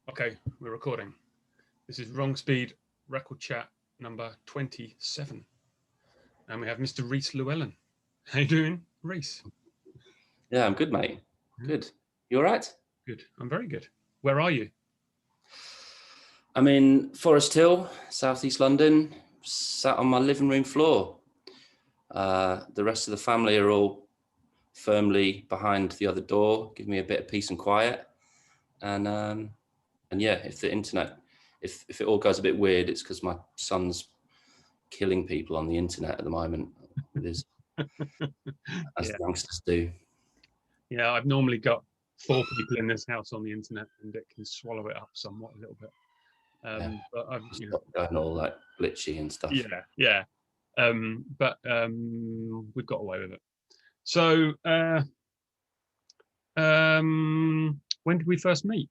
Okay, we're recording. This is Wrong Speed Record Chat number 27. And we have Mr. Rhys Llewellyn. How you doing, Rhys? Yeah, I'm good, mate. Good. You all right? Good. I'm very good. Where are you? I'm in Forest Hill, southeast London, sat on my living room floor. The rest of the family are all firmly behind the other door, give me a bit of peace and quiet. And yeah, if the internet, if it all goes a bit weird, it's because my son's killing people on the internet at the moment, with his, as the youngsters do. Yeah, I've normally got 4 people in this house on the internet, and it can swallow it up somewhat a little bit. But I've going all like glitchy and stuff. Yeah. But we've got away with it. So when did we first meet?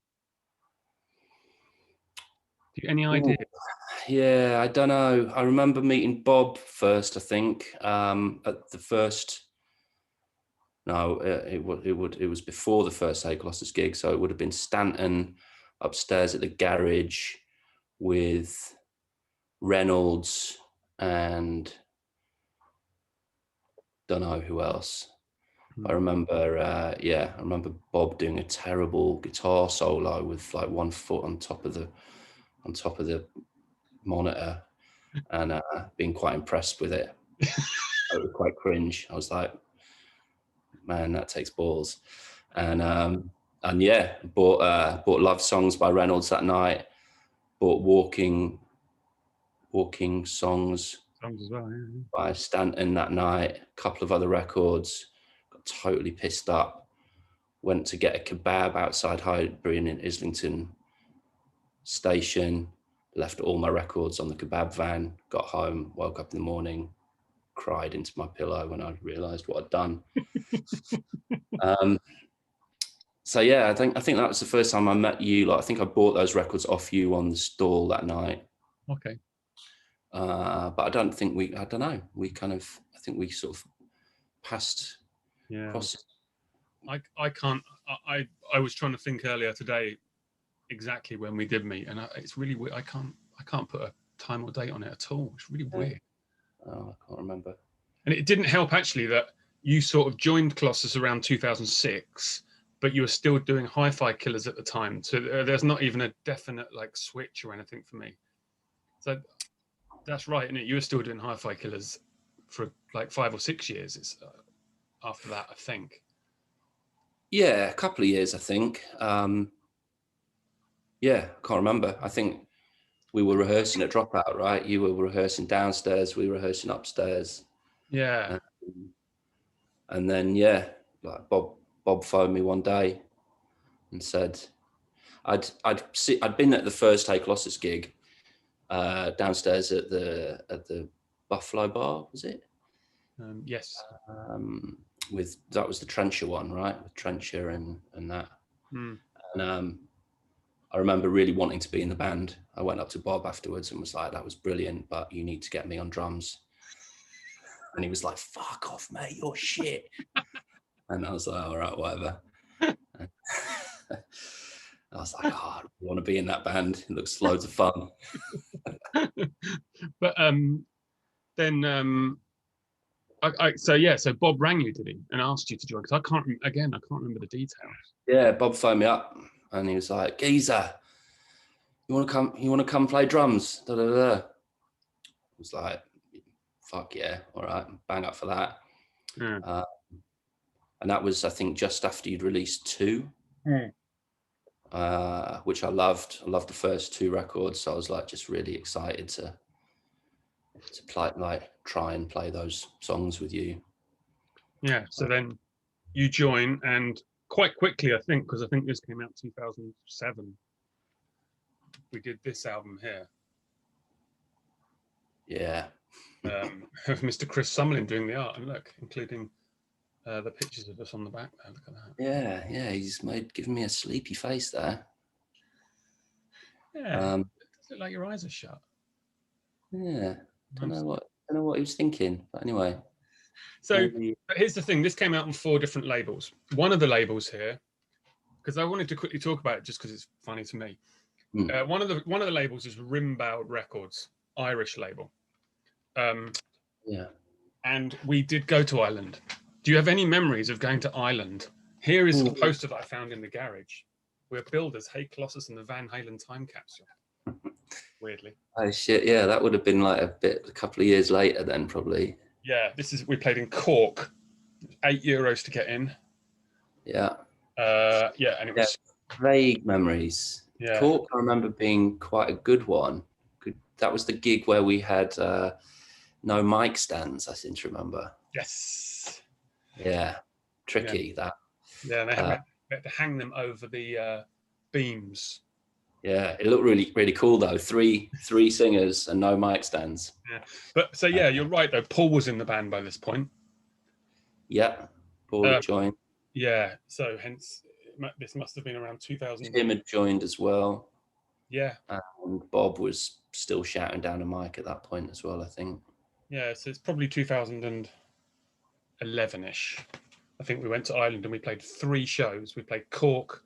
Any idea? Yeah, I don't know. I remember meeting Bob first, I think, at the first. No, it was before the first Hey Colossus gig, so it would have been Stanton upstairs at the garage with Reynolds and don't know who else. I remember, I remember Bob doing a terrible guitar solo with like one foot on top of the monitor, and being quite impressed with it. It was quite cringe. I was like, man, that takes balls. And yeah, bought Love Songs by Reynolds that night. Bought Walking Songs as well, yeah. by Stanton that night. A couple of other records. Got totally pissed up. Went to get a kebab outside Highbury in Islington station. Left all my records on the kebab van. Got home. Woke up in the morning. Cried into my pillow when I realised what I'd done. So yeah, I think that was the first time I met you. Like, I think I bought those records off you on the stall that night. Okay. But I don't think I think we sort of passed. Yeah. Process. I can't. I was trying to think earlier today exactly when we did meet, and it's really weird. I can't put a time or date on it at all. It's really weird. Oh, I can't remember. And it didn't help actually that you sort of joined Colossus around 2006, but you were still doing Hi-Fi Killers at the time. So there's not even a definite like switch or anything for me. So that's right, isn't it? You were still doing Hi-Fi Killers for like 5 or 6 years. It's after that, I think. Yeah, a couple of years, I think. Yeah, I can't remember. I think we were rehearsing at Dropout, right? You were rehearsing downstairs, we were rehearsing upstairs. Yeah. And then, yeah, like Bob phoned me one day and said, I'd been at the first Hey Colossus gig downstairs at the Buffalo Bar, was it? Yes. That was the Trencher one, right? With Trencher and that. And I remember really wanting to be in the band. I went up to Bob afterwards and was like, that was brilliant, but you need to get me on drums. And he was like, fuck off, mate, you're shit. And I was like, all right, whatever. I was like, oh, I want to be in that band. It looks loads of fun. But then so Bob rang you, did he, and asked you to join? Because I can't remember the details. Yeah, Bob phoned me up and he was like, geezer, you want to come play drums? Da, da, da. I was like, fuck yeah, all right, bang up for that. Yeah. And that was, I think, just after you'd released 2, which I loved. I loved the first 2 records, so I was like just really excited to try and play those songs with you. Yeah. So then you join, and quite quickly, I think, because I think this came out 2007. We did this album here. Yeah. Of Mr. Chris Summerlin doing the art, and look, including the pictures of us on the back there. Look at that. Yeah. He's giving me a sleepy face there. Yeah. It does look like your eyes are shut. Yeah. I don't know what he was thinking, but anyway. So but here's the thing: this came out on 4 different labels. One of the labels here, because I wanted to quickly talk about it just because it's funny to me. Mm. One of the labels is Rimbound Records, Irish label. Yeah. And we did go to Ireland. Do you have any memories of going to Ireland? Here is a poster that I found in the garage. We're builders, Hey Colossus and the Van Halen time capsule. Weirdly. Oh shit! Yeah, that would have been like a couple of years later then, probably. Yeah, we played in Cork, €8 to get in. Yeah. Yeah, and it was vague memories. Yeah. Cork, I remember being quite a good one. That was the gig where we had no mic stands, I seem to remember. Yes. Yeah, tricky that. Yeah, and they had to hang them over the beams. Yeah, it looked really, really cool though. Three singers and no mic stands. Yeah, but so yeah, you're right though. Paul was in the band by this point. Yeah, Paul had joined. Yeah, so hence this must have been around 2000. Tim had joined as well. Yeah, and Bob was still shouting down a mic at that point as well, I think. Yeah, so it's probably 2011-ish. I think we went to Ireland and we played 3 shows. We played Cork,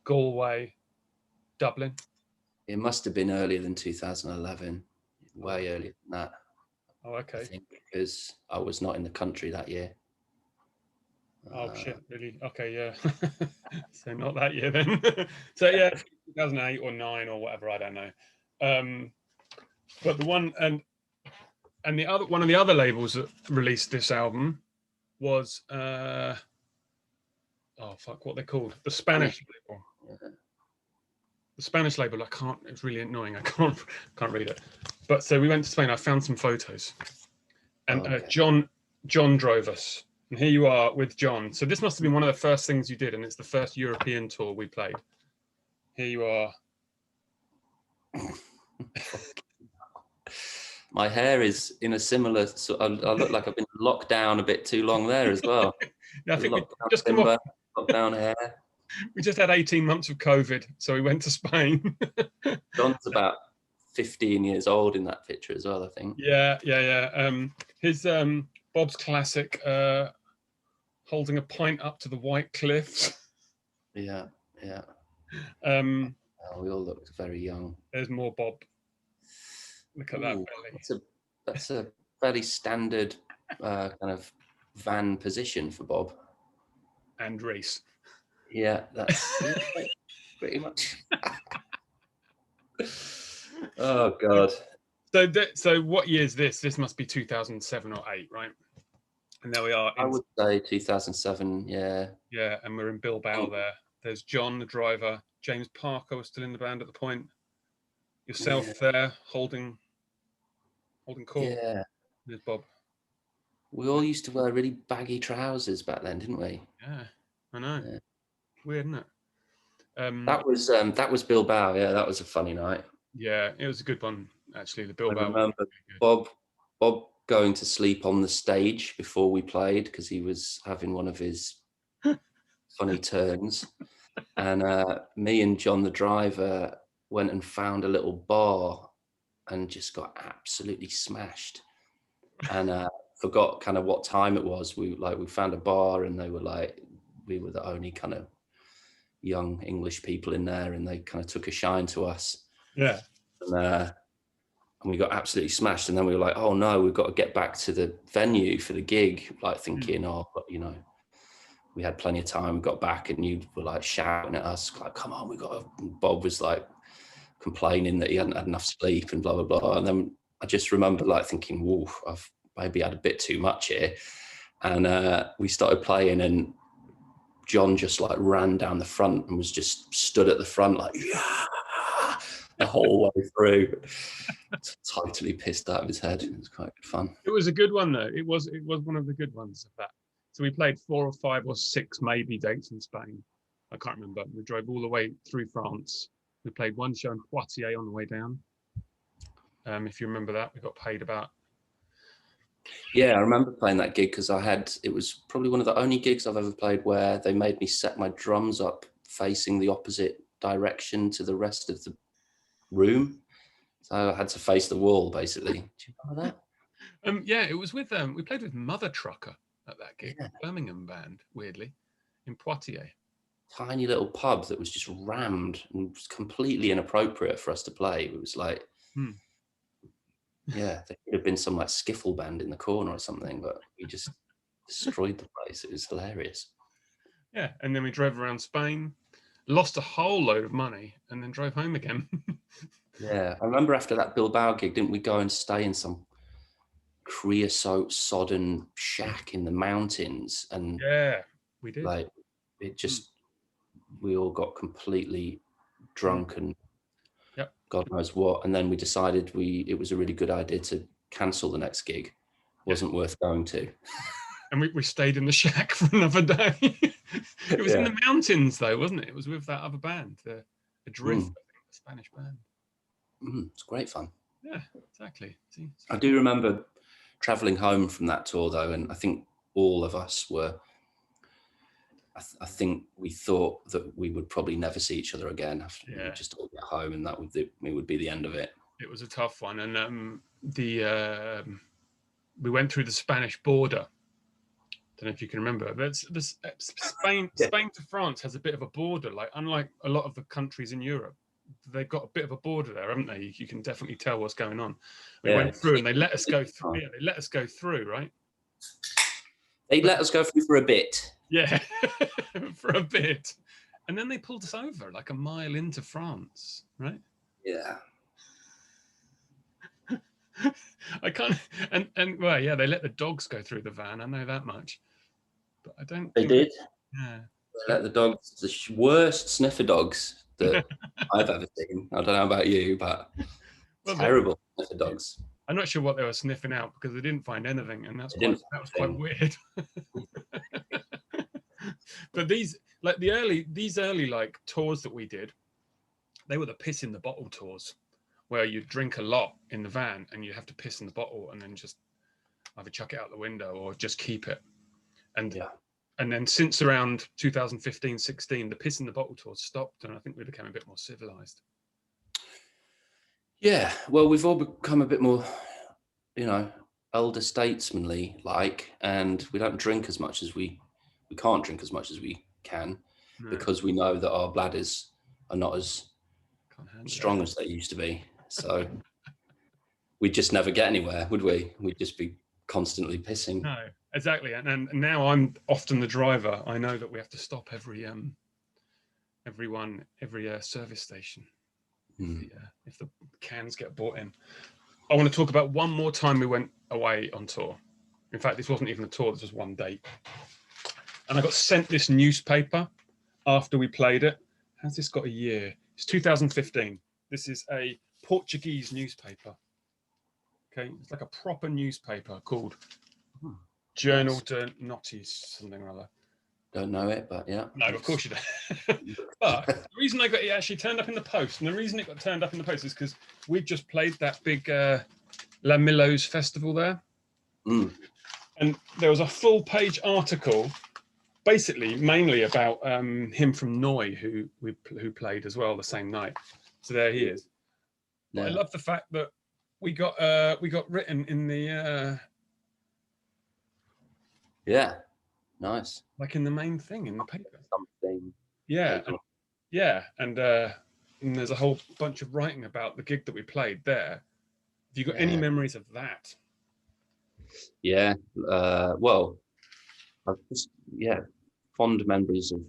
Galway, Dublin. It must have been earlier than 2011, way earlier than that. Oh, okay. I think because I was not in the country that year. Oh, shit, really? Okay, yeah. So not that year then. So yeah, 2008 or 9 or whatever, I don't know. But the one, and the other one of the other labels that released this album was, oh, fuck, what they're called? The Spanish label. Yeah. The Spanish label, I can't, it's really annoying. I can't read it. But so we went to Spain. I found some photos. And John drove us. And here you are with John. So this must have been one of the first things you did. And it's the first European tour we played. Here you are. My hair is in a similar sort of, I look like I've been locked down a bit too long there as well. Yeah, I think we just come off. Locked down hair. We just had 18 months of COVID, so we went to Spain. John's about 15 years old in that picture as well, I think. Yeah. His Bob's classic, holding a pint up to the White Cliffs. Yeah. We all looked very young. There's more Bob. Look at that belly. That's a fairly standard kind of van position for Bob. And Rhys. Yeah, that's pretty much. Oh God. So what year is this? This must be 2007 or 8, right? And there we are. I would say 2007. Yeah. Yeah, and we're in Bilbao there. There's John, the driver. James Parker was still in the band at the point. Yourself there, holding court. Yeah. There's Bob. We all used to wear really baggy trousers back then, didn't we? Yeah, I know. Yeah. Weird, isn't it? That was Bilbao. Yeah, that was a funny night. Yeah, it was a good one actually. The Bilbao. I remember Bob going to sleep on the stage before we played because he was having one of his funny turns, and me and John, the driver, went and found a little bar and just got absolutely smashed, and forgot kind of what time it was. We found a bar and they were like, we were the only kind of young English people in there, and they kind of took a shine to us. Yeah. And we got absolutely smashed. And then we were like, oh no, we've got to get back to the venue for the gig. Like thinking, we had plenty of time. We got back and you were like shouting at us, like, come on, we got to. Bob was like complaining that he hadn't had enough sleep and blah, blah, blah. And then I just remember like thinking, whoa, I've maybe had a bit too much here. And we started playing and John just like ran down the front and was just stood at the front like, yeah, the whole way through. Totally pissed out of his head. It was quite good fun. It was a good one though. It was one of the good ones of that. So we played 4 or 5 or 6 maybe dates in Spain. I can't remember. We drove all the way through France. We played one show in Poitiers on the way down. If you remember that, we got paid about. Yeah, I remember playing that gig because it was probably one of the only gigs I've ever played where they made me set my drums up facing the opposite direction to the rest of the room. So I had to face the wall, basically. Do you remember that? Yeah, it was with, we played with Mother Trucker at that gig, Birmingham band, weirdly, in Poitiers. tiny little pub that was just rammed and was completely inappropriate for us to play. It was like, yeah, there could have been some like skiffle band in the corner or something, but we just destroyed the place. It was hilarious. Yeah, and then we drove around Spain, lost a whole load of money, and then drove home again. Yeah, I remember after that Bilbao gig, didn't we go and stay in some creosote sodden shack in the mountains? And Yeah, we did. like, it just, we all got completely drunk and Yep. God knows what. And then we decided it was a really good idea to cancel the next gig. Wasn't worth going to. And we stayed in the shack for another day. It was in the mountains though, wasn't it? It was with that other band, the Adrift, I think, the Spanish band. It's great fun. Yeah, exactly. See, I do remember traveling home from that tour though, and I think all of us were, I think we thought that we would probably never see each other again after we just all get home, and that would be the end of it. It was a tough one. And we went through the Spanish border. Don't know if you can remember, but Spain to France has a bit of a border. Like, unlike a lot of the countries in Europe, they've got a bit of a border there, haven't they? You can definitely tell what's going on. We went through, and they let us go through. Yeah, they let us go through, right? They let us go through for a bit. Yeah, for a bit, and then they pulled us over like a mile into France, right? Yeah. I can't, and well, yeah, they let the dogs go through the van. I know that much, but I don't. They did. Yeah. They let the dogs, the worst sniffer dogs that I've ever seen. I don't know about you, but terrible sniffer dogs. I'm not sure what they were sniffing out because they didn't find anything, and that was quite weird. But these early like tours that we did, they were the piss in the bottle tours, where you drink a lot in the van and you have to piss in the bottle and then just either chuck it out the window or just keep it. And then since around 2015-16, the piss in the bottle tours stopped, and I think we became a bit more civilized. Yeah, well, we've all become a bit more, elder statesmanly like, and we don't drink as much as we can't drink as much as we can, because we know that our bladders are not as strong as they used to be. So we'd just never get anywhere, would we? We'd just be constantly pissing. No, exactly. And now I'm often the driver. I know that we have to stop every service station if the cans get brought in. I want to talk about one more time we went away on tour. In fact, this wasn't even a tour, this was one date. And I got sent this newspaper after we played it. How's this got a year? It's 2015. This is a Portuguese newspaper. Okay, it's like a proper newspaper called Jornal de Notícias, something or other. Don't know it, but yeah. No, of course you don't. But the reason it actually turned up in the post, and the reason it got turned up in the post is because we just played that big La Milos festival there. And there was a full page article, basically mainly about him from Noi, who played as well the same night. So there he is. Yeah. I love the fact that we got written in the nice, like in the main thing in the paper. Something. And there's a whole bunch of writing about the gig that we played there. Have you got any memories of that? Yeah, well, I've just fond memories of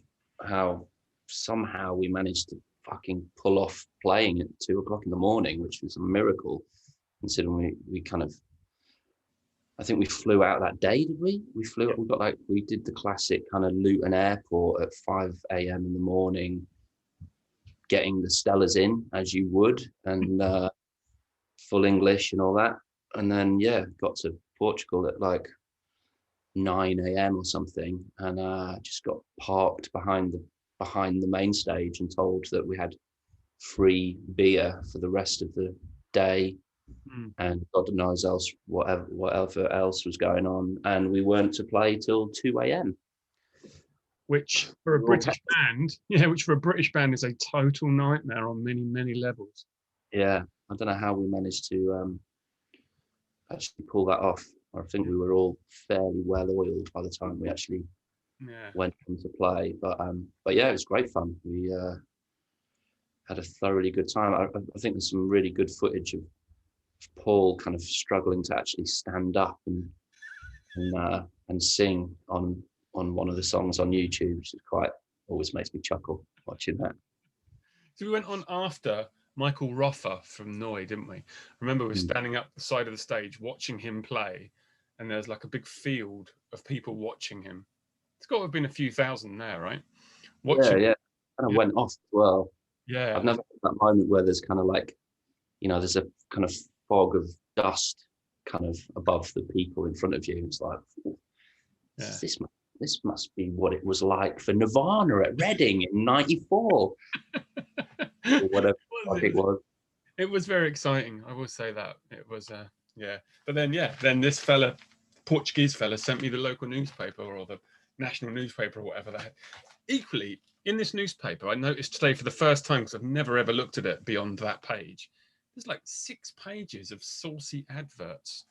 how somehow we managed to fucking pull off playing at 2 o'clock in the morning, which was a miracle, considering we kind of, I think we flew out that day, did we? We did the classic kind of Luton Airport at 5 a.m. in the morning, getting the Stellas in as you would, and full English and all that. And then, got to Portugal at like 9 a.m. or something, and just got parked behind the main stage and told that we had free beer for the rest of the day. And God knows whatever else was going on, and we weren't to play till 2 a.m. Which for a British band is a total nightmare on many levels. Yeah, I don't know how we managed to actually pull that off. I think we were all fairly well oiled by the time we actually Yeah. went on to play. But yeah, it was great fun. We had a thoroughly good time. I think there's some really good footage of Paul kind of struggling to actually stand up and sing on one of the songs on YouTube, which is always makes me chuckle watching that. So we went on after Michael Roffer from Noi, didn't we? Remember, we were standing up the side of the stage watching him play, and there's like a big field of people watching him. It's got to have been a few thousand there, right? Watching. Yeah. Kind of went off as well. Yeah. I've never had that moment where there's kind of like, there's a kind of fog of dust kind of above the people in front of you. It's like, this must be what it was like for Nirvana at Reading in '94, or whatever it was. It was very exciting. I will say that it was. But then this fella, Portuguese fella, sent me the local newspaper or the national newspaper or whatever that. Equally, in this newspaper, I noticed today for the first time, because I've never ever looked at it beyond that page, there's like 6 pages of saucy adverts,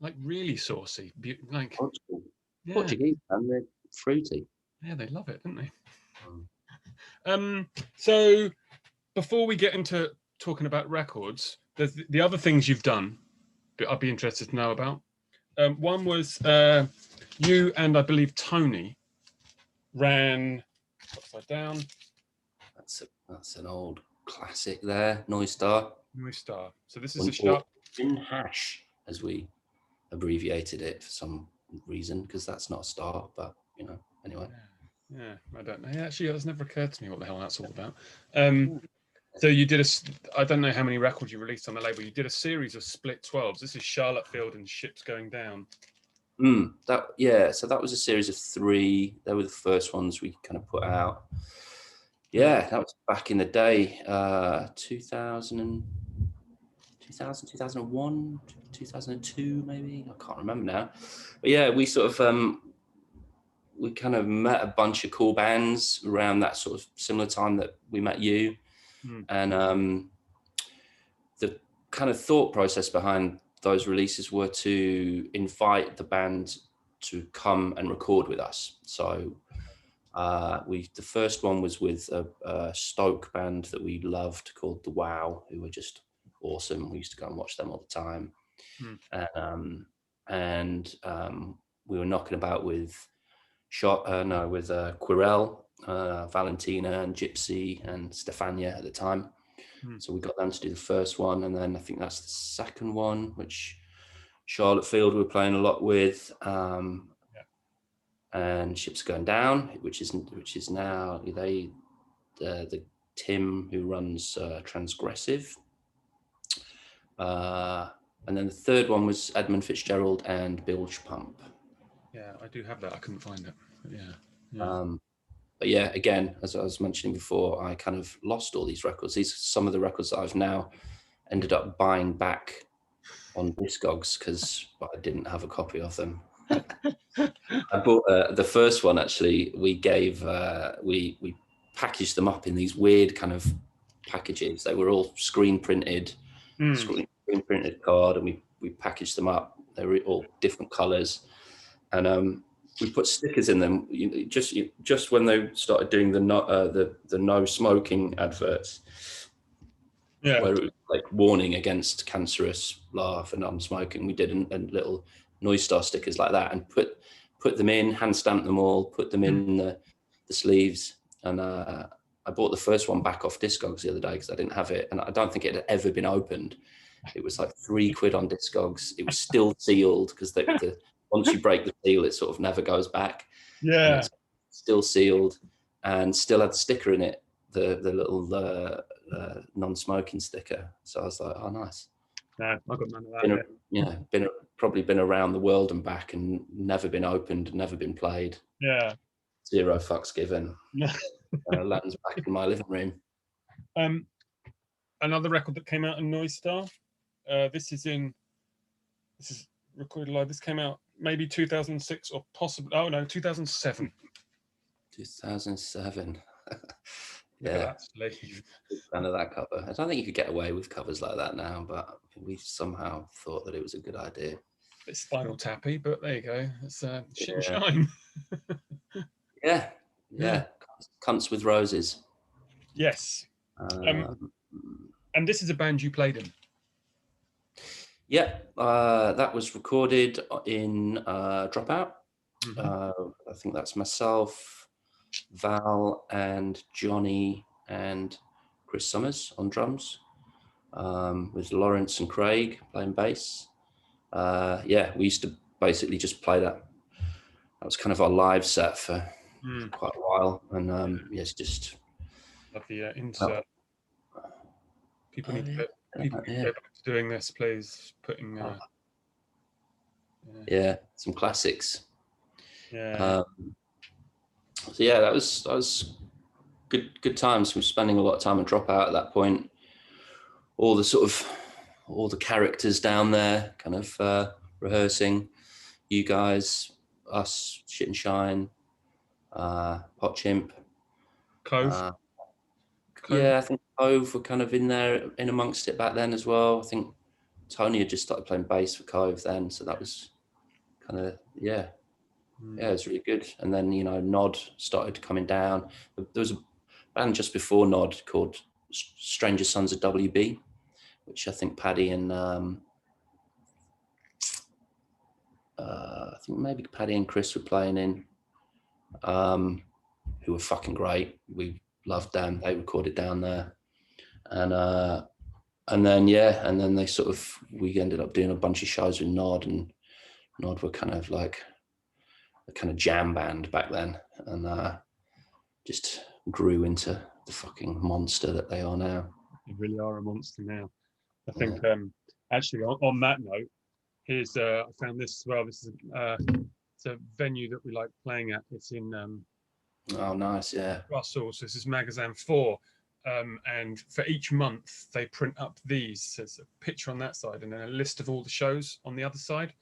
like really saucy, like Portuguese, and they're fruity. Yeah, they love it, don't they? So before we get into talking about records, there's the other things you've done that I'd be interested to know about. One was you and I believe Tony ran Upside Down. That's an old classic there, Noisestar. Noisestar. So this is a sharp in hash, as we abbreviated it for some reason, because that's not a star, but anyway. Yeah, I don't know. Actually, it's never occurred to me what the hell that's all about. So you did I don't know how many records you released on the label. You did a series of split 12s. This is Charlotte Field and Ships Going Down. So that was a series of 3. They were the first ones we kind of put out. Yeah, that was back in the day, 2000, 2001, 2002, maybe. I can't remember now. But yeah, we sort of, we kind of met a bunch of cool bands around that sort of similar time that we met you. And the kind of thought process behind those releases were to invite the band to come and record with us. So the first one was with a Stoke band that we loved called The Wow, who were just awesome. We used to go and watch them all the time. And we were knocking about with Quirel, Valentina and Gypsy and Stefania at the time. So we got them to do the first one, and then I think that's the second one, which Charlotte Field we were playing a lot with, and Ships Going Down, which is now the Tim who runs Transgressive, and then the third one was Edmund Fitzgerald and Bilge Pump. Yeah, I do have that. I couldn't find it. But yeah, again, as I was mentioning before, I kind of lost all these records. These are some of the records that I've now ended up buying back on Discogs because I didn't have a copy of them. I bought the first one, actually. We packaged them up in these weird kind of packages. They were all screen printed card, and we packaged them up. They were all different colors, and we put stickers in them. Just when they started doing the no smoking adverts, where it was like warning against cancerous, blah, for non-smoking. We did a little Noisestar stickers like that, and put them in, hand stamped them all, put them in the sleeves, and I bought the first one back off Discogs the other day because I didn't have it, and I don't think it had ever been opened. It was like £3 on Discogs. It was still sealed because once you break the seal, it sort of never goes back. Yeah. It's still sealed and still had the sticker in it, the little non-smoking sticker. So I was like, oh, nice. Yeah, I got none of that. Probably been around the world and back and never been opened, never been played. Yeah. 0 fucks given. Lands back in my living room. Another record that came out in Noisestar. This is recorded live. This came out maybe 2006 or possibly 2007. 2007. Yeah. Fan of that cover. I don't think you could get away with covers like that now, but we somehow thought that it was a good idea. bit Spinal Tappy, but there you go. It's Shit and Yeah. Shine. Yeah. Cunts with Roses. Yes. Um, And this is a band you played in. Yeah, that was recorded in Dropout. I think that's myself, Val, and Johnny, and Chris Summers on drums, with Lawrence and Craig playing bass. Yeah, we used to basically just play that. That was kind of our live set for quite a while, and yes, just Love the insert. People need to go back to doing this, please. Putting yeah, some classics. Yeah. So yeah, that was good times. We were spending a lot of time at Dropout at that point. All the characters down there, kind of rehearsing. You guys, us, Shit and Shine, Hot Chimp, Cove. Yeah, I think Cove were kind of in there, in amongst it back then as well. I think Tony had just started playing bass for Cove then, so that was kind of it was really good. And then Nod started coming down. There was a band just before Nod called Stranger Sons of WB, which I think Paddy and I think maybe Paddy and Chris were playing in, who were fucking great. We loved them. They recorded down there, and then they we ended up doing a bunch of shows with Nod, and Nod were kind of like a kind of jam band back then, and just grew into the fucking monster that they are now. They really are a monster now. I think actually on that note, here's I found this as well. This is it's a venue that we like playing at. It's in oh nice, yeah, Brussels. This is Magazine 4. And for each month they print up these. There's a picture on that side and then a list of all the shows on the other side.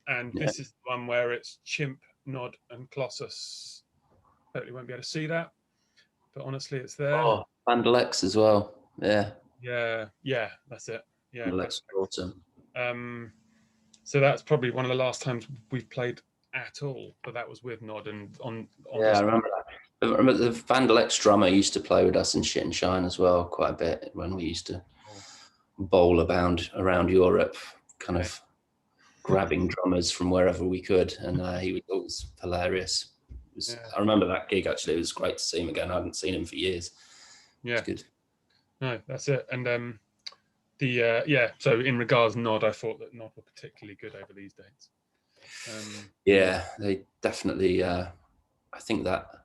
And this is the one where it's Chimp, Nod, and Colossus. Totally won't be able to see that, but honestly, it's there. Oh, Bandalex as well. Yeah, that's it. Yeah, Bandalex awesome. So that's probably one of the last times we've played at all, but that was with Nod and on yeah, I remember that. I remember the Vandalex drummer used to play with us in Shit and Shine as well quite a bit when we used to bowl around Europe, kind of grabbing drummers from wherever we could, and he was always hilarious. I remember that gig actually. It was great to see him again. I hadn't seen him for years. Yeah, it's good. No, that's it. And so in regards Nod, I thought that Nod were particularly good over these dates. Yeah, they definitely. I think that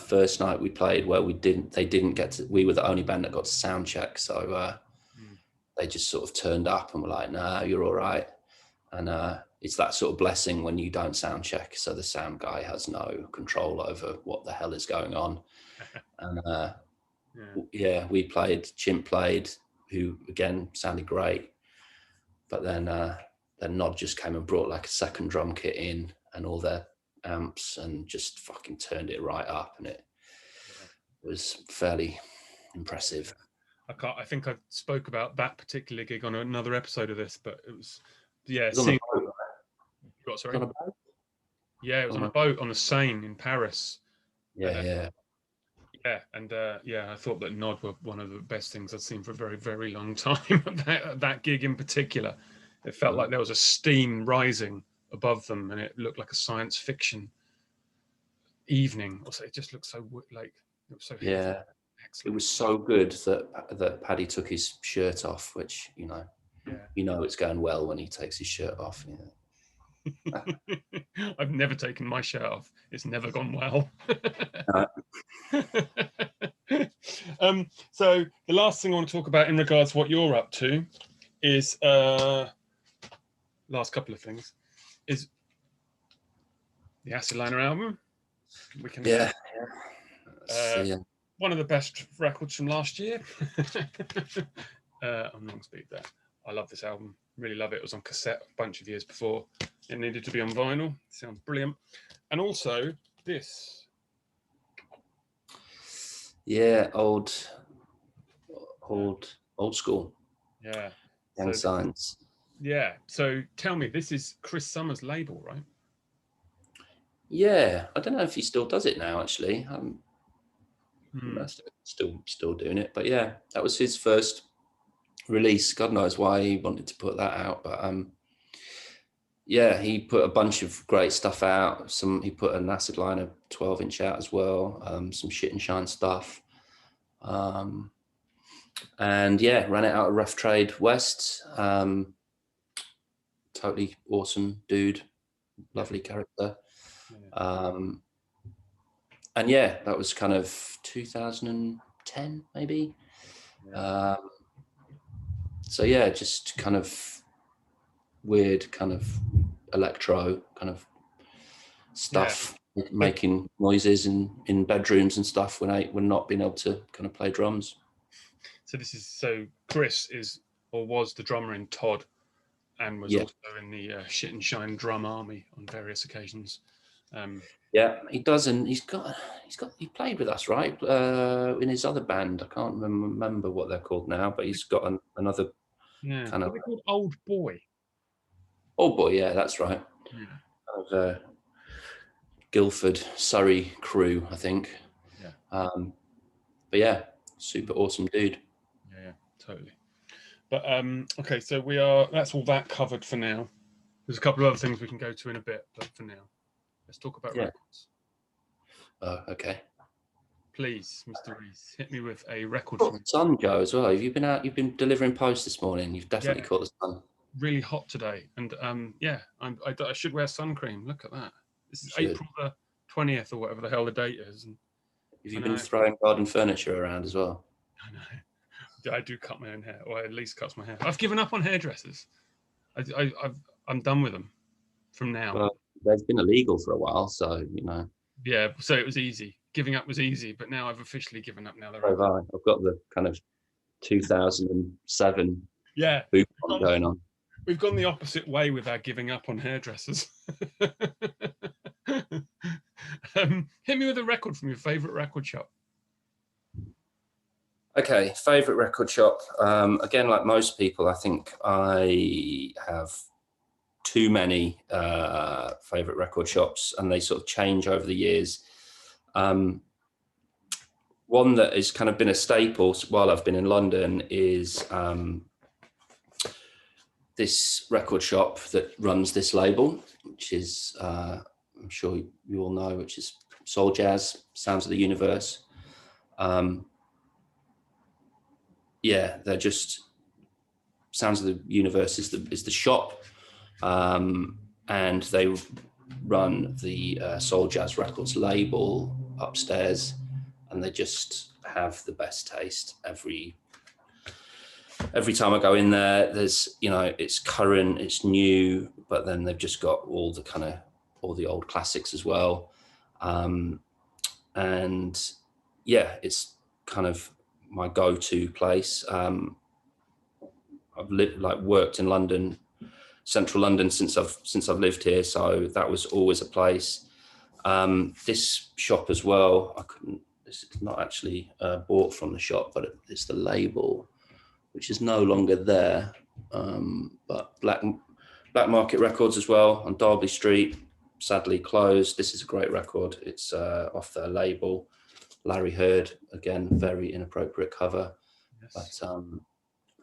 first night we played where we were the only band that got to sound check, so they just sort of turned up and were like, "Nah, you're all right." And it's that sort of blessing when you don't sound check, so the sound guy has no control over what the hell is going on. And we played. Chimp played, who again sounded great, but then Nod just came and brought like a second drum kit in and all their amps and just fucking turned it right up, and it was fairly impressive. I think I spoke about that particular gig on another episode of this, but it was It was on a boat, right? What, sorry? It was on a boat? Yeah, it was on a boat on the Seine in Paris. Yeah. And I thought that Nod were one of the best things I'd seen for a very, very long time. that gig in particular, it felt like there was a steam rising above them, and it looked like a science fiction evening. Also, it just looked so like it was so excellent. It was so good that Paddy took his shirt off, which it's going well when he takes his shirt off. I've never taken my shirt off. It's never gone well. So the last thing I want to talk about in regards to what you're up to is last couple of things is the Acidliner album. We can one of the best records from last year. I'm long speed there. I love this album. Really love it. It was on cassette a bunch of years before it needed to be on vinyl. It sounds brilliant. And also this. Yeah, old school. Yeah. Young Science. Yeah. So tell me, this is Chris Summers' label, right? Yeah, I don't know if he still does it now. Actually, Hmm. still doing it. But yeah, that was his first release. God knows why he wanted to put that out, but yeah, he put a bunch of great stuff out. He put an Acidliner 12-inch out as well. Some Shit+Shine stuff. And yeah, ran it out of Rough Trade West. Totally awesome dude, lovely character. And yeah, that was kind of 2010 maybe. So yeah, just kind of weird kind of electro kind of stuff, making noises in bedrooms and stuff when I when not being able to kind of play drums. So Chris is or was the drummer in Todd, and was also in the Shit+Shine drum army on various occasions. Yeah, he does, and he played with us, right? In his other band, I can't remember what they're called now, but he's got another kind of. What are they called? Old Boy. Old Boy, yeah, that's right. Yeah. Kind of Guildford, Surrey crew, I think. Yeah. But yeah, super awesome dude. Yeah, totally. But okay, so that's all that covered for now. There's a couple of other things we can go to in a bit, but for now, let's talk about records. Okay. Please, Mr. Rhys, hit me with a record. Caught the sun, Joe, as well. Have you been out? You've been delivering post this morning. You've definitely caught the sun. Really hot today, and I should wear sun cream. Look at that. This is April the 20th or whatever the hell the date is. And have you been throwing garden furniture around as well? I know. I do cut my own hair, or at least cuts my hair. I've given up on hairdressers. I'm done with them from now. Well, they've been illegal for a while, so you know. Yeah, so it was easy. Giving up was easy, but now I've officially given up. Now I've got the kind of 2007 boot going on. We've gone the opposite way with our giving up on hairdressers. Hit me with a record from your favourite record shop. Okay, favourite record shop. Again, like most people, I think I have too many favourite record shops, and they sort of change over the years. One that has kind of been a staple while I've been in London is this record shop that runs this label, which is, I'm sure you all know, which is Soul Jazz, Sounds of the Universe. Yeah, they're just, Sounds of the Universe is the shop, and they run the Soul Jazz Records label upstairs, and they just have the best taste every time I go in there. There's, you know, it's current, it's new, but then they've just got all the old classics as well. And yeah, it's kind of my go-to place. I've worked in London, central London, since I've lived here, so that was always a place. This shop as well, this is not actually bought from the shop, but it's the label, which is no longer there. But Black Market Records as well on Derby Street, sadly closed. This is a great record. It's off their label. Larry Heard, again, very inappropriate cover, but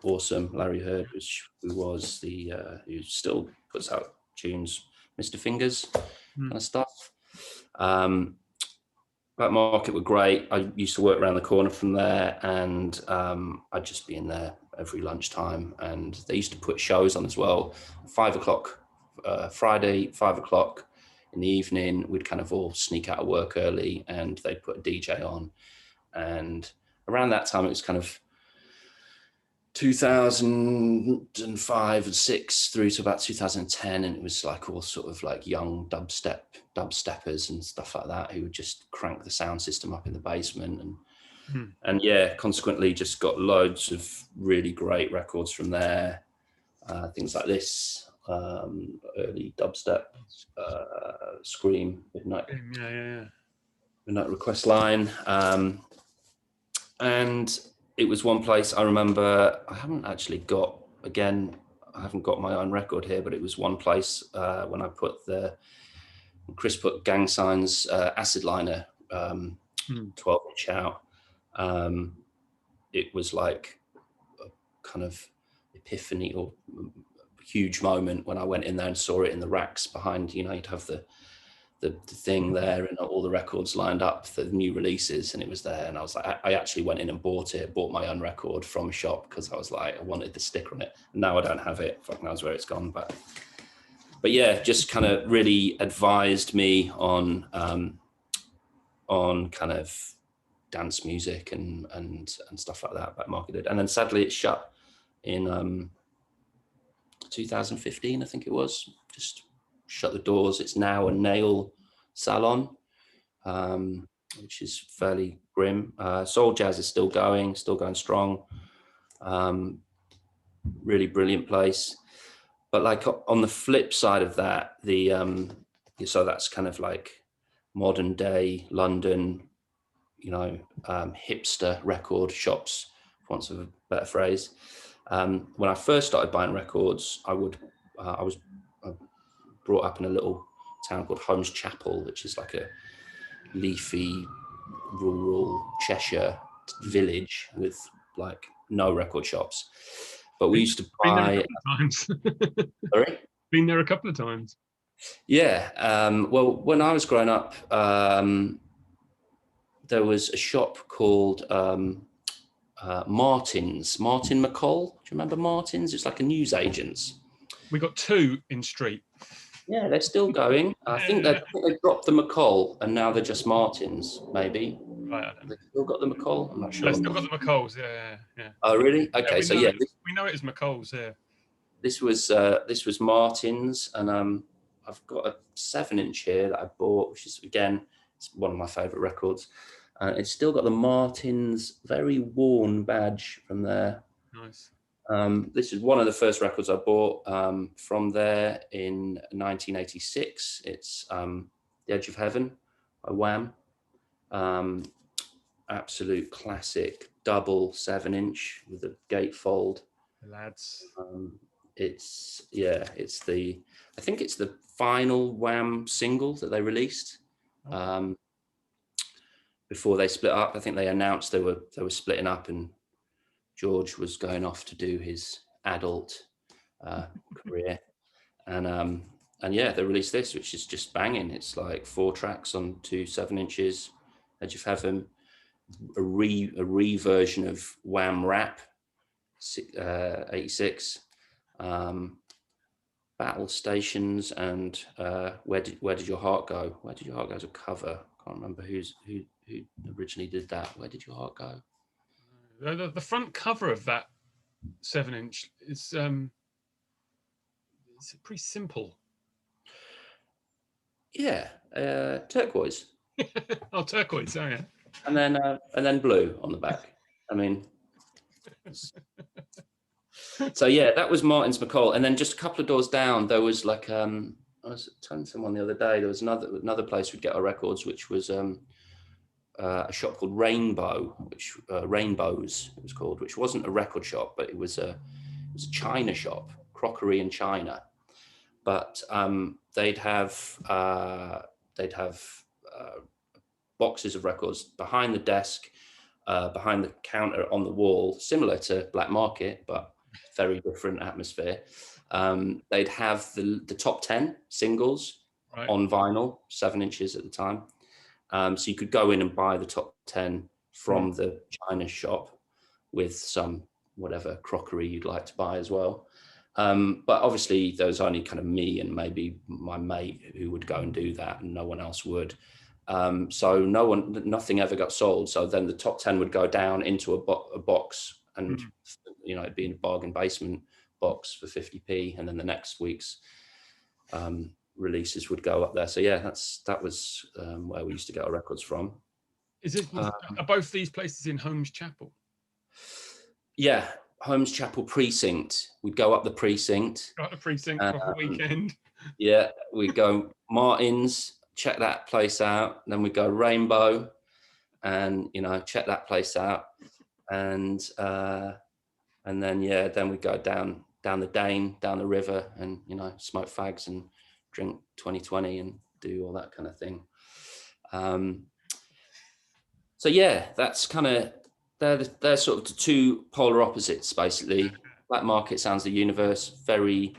awesome. Larry Heard, who still puts out tunes, Mr. Fingers kind of stuff. Black Market were great. I used to work around the corner from there, and I'd just be in there every lunchtime. And they used to put shows on as well. 5 o'clock Friday, 5 o'clock in the evening, we'd kind of all sneak out of work early, and they'd put a DJ on. And around that time, it was kind of 2005 and 6 through to about 2010, and it was like all sort of like young dubsteppers and stuff like that who would just crank the sound system up in the basement, and yeah, consequently just got loads of really great records from there. Things like this, early dubstep, Scream, Midnight Request Line, and it was one place I remember. I haven't actually got, again, haven't got my own record here, but it was one place when Chris put Gang Sign's Acidliner 12-inch out. It was like a kind of epiphany or huge moment when I went in there and saw it in the racks behind. You know, you'd have the thing there and all the records lined up for the new releases, and it was there. And I was like, I actually went in and bought my own record from a shop because I was like, I wanted the sticker on it. Now I don't have it. Fuck knows where it's gone. But yeah, just kind of really advised me on kind of dance music and stuff like that marketed. And then sadly it shut in 2015, I think it was. Just shut the doors. It's now a nail salon, which is fairly grim. Soul Jazz is still going strong. Really brilliant place. But like on the flip side of that, so that's kind of like modern day London, you know, hipster record shops, for want of a better phrase. When I first started buying records, I was brought up in a little town called Holmes Chapel, which is like a leafy, rural Cheshire village with like no record shops. But we used to buy. Sorry? Been there a couple of times. Yeah. Well, when I was growing up, there was a shop called Martin's, Martin McCall. Do you remember Martin's? It's like a newsagent's. We got two in Street. Yeah, they're still going. I think they dropped the McCall and now they're just Martin's, maybe. Right. They still got the McCall? I'm not sure. They still got the McCalls, yeah. Oh, really? Okay, so yeah. We know it as McCall's, yeah. This was Martin's, and I've got a 7-inch here that I bought, which is, again, it's one of my favourite records. It's still got the Martin's very worn badge from there. Nice. This is one of the first records I bought from there in 1986. It's The Edge of Heaven by Wham. Absolute classic, double 7-inch with a gatefold. Lads. I think it's the final Wham single that they released. Before they split up. I think they announced they were splitting up, and George was going off to do his adult career, and yeah, they released this, which is just banging. It's like 4 tracks on 2 7-inches. Edge of Heaven, a re-version of Wham Rap, 86, Battle Stations, and Where Did Your Heart Go? Where Did Your Heart Go is a cover. I can't remember who originally did that. Where Did Your Heart Go? The front cover of that 7-inch is it's pretty simple. Yeah, turquoise. Oh, turquoise! Oh, yeah. And then blue on the back. I mean, so yeah, that was Martin's McCall, and then just a couple of doors down, there was like I was telling someone the other day, there was another place we'd get our records, which was a shop called Rainbow, which Rainbows it was called, which wasn't a record shop, but it was a china shop, crockery and china. But they'd have boxes of records behind the desk, behind the counter on the wall, similar to Black Market, but very different atmosphere. They'd have the top 10 singles on vinyl, 7-inches at the time. So you could go in and buy the top 10 from the china shop with some whatever crockery you'd like to buy as well. But obviously there was only kind of me and maybe my mate who would go and do that, and no one else would. So nothing ever got sold. So then the top 10 would go down into a box, and you know, it'd be in a bargain basement box for 50p, and then the next week's releases would go up there. So yeah, that was where we used to get our records from. Are both these places in Holmes Chapel? Yeah, Holmes Chapel Precinct. We'd go up the precinct. Got a precinct for the weekend. Yeah, we'd go Martin's, check that place out. Then we'd go Rainbow, and you know, check that place out, and then we'd go down down the Dane, down the river, and smoke fags and drink 2020 and do all that kind of thing. So yeah, that's kind of they're sort of the two polar opposites basically. Black Market Sounds of the Universe, very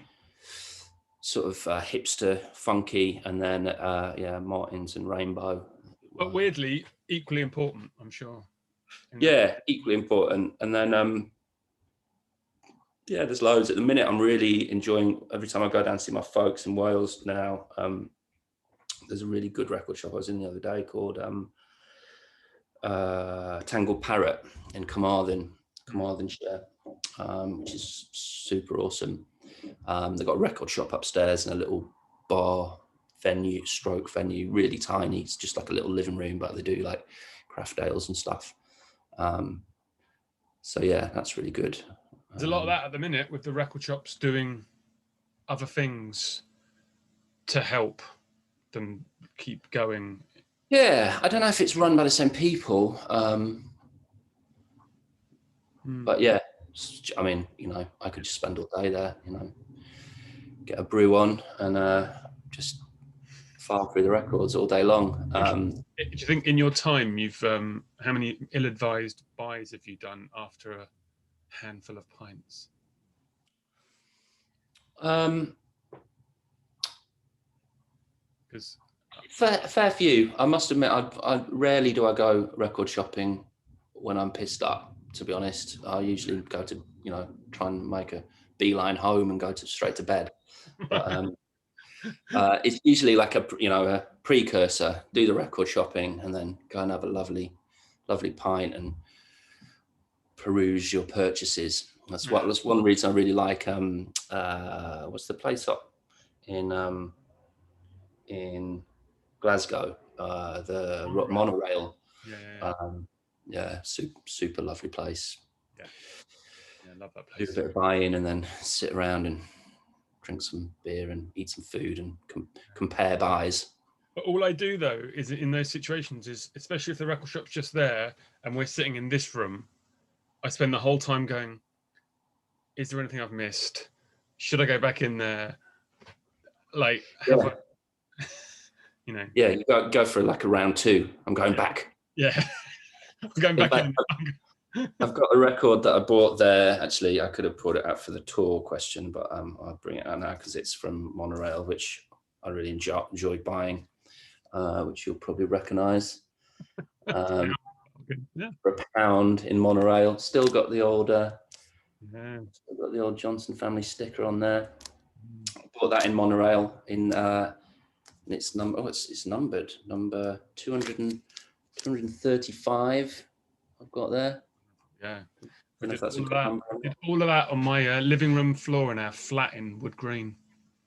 sort of hipster, funky, and then Martins and Rainbow. But weirdly, equally important, I'm sure. Yeah, equally important. And then there's loads. At the minute, I'm really enjoying every time I go down to see my folks in Wales now. There's a really good record shop I was in the other day called Tangled Parrot in Carmarthenshire, which is super awesome. They've got a record shop upstairs and a little bar venue, really tiny. It's just like a little living room, but they do like craft ales and stuff. So yeah, that's really good. There's a lot of that at the minute with the record shops doing other things to help them keep going. Yeah, I don't know if it's run by the same people, but yeah, I mean, I could just spend all day there, get a brew on and just file through the records all day long. Do you think in your time you've how many ill-advised buys have you done after a handful of pints? Because fair few. I must admit, I rarely do I go record shopping when I'm pissed up. To be honest, I usually go to try and make a beeline home and go straight to bed. But it's usually like a precursor. Do the record shopping and then go and have a lovely pint and peruse your purchases. That's one reason I really like. What's the place up in Glasgow? The monorail. Super lovely place. Yeah, I love that place. Do a bit of buying and then sit around and drink some beer and eat some food and compare buys. But all I do though is in those situations is, especially if the record shop's just there and we're sitting in this room, I spend the whole time going, is there anything I've missed? Should I go back in there? Like, have I, Yeah, you go for like a round two. I'm going back. Yeah. I'm going back in. I've got a record that I bought there. Actually, I could have brought it out for the tour question, but I'll bring it out now because it's from Monorail, which I really enjoyed buying, which you'll probably recognise. For £1 in Monorail. Still got the old Johnson family sticker on there. I bought that in Monorail in it's numbered number 235. I've got there. Yeah. Did all of that on my living room floor in our flat in Wood Green.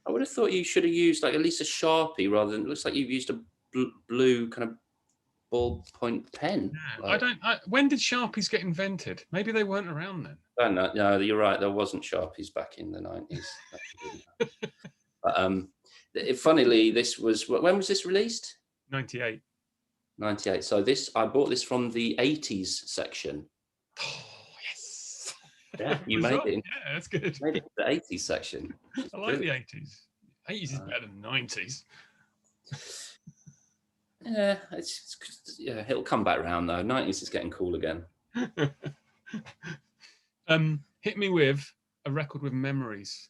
I would have thought you should have used like at least a Sharpie rather than, it looks like you've used a blue kind of ballpoint pen. Yeah, when did Sharpies get invented? Maybe they weren't around then. I don't know. No, you're right. There wasn't Sharpies back in the 90s. But funnily, when was this released? 98. 98. So I bought this from the 80s section. Oh, yes. Yeah, you made it. Yeah, that's good. Made it the 80s section. I like the 80s. 80s is better than 90s. Yeah, it'll come back around though. 90s is getting cool again. Hit me with a record with memories.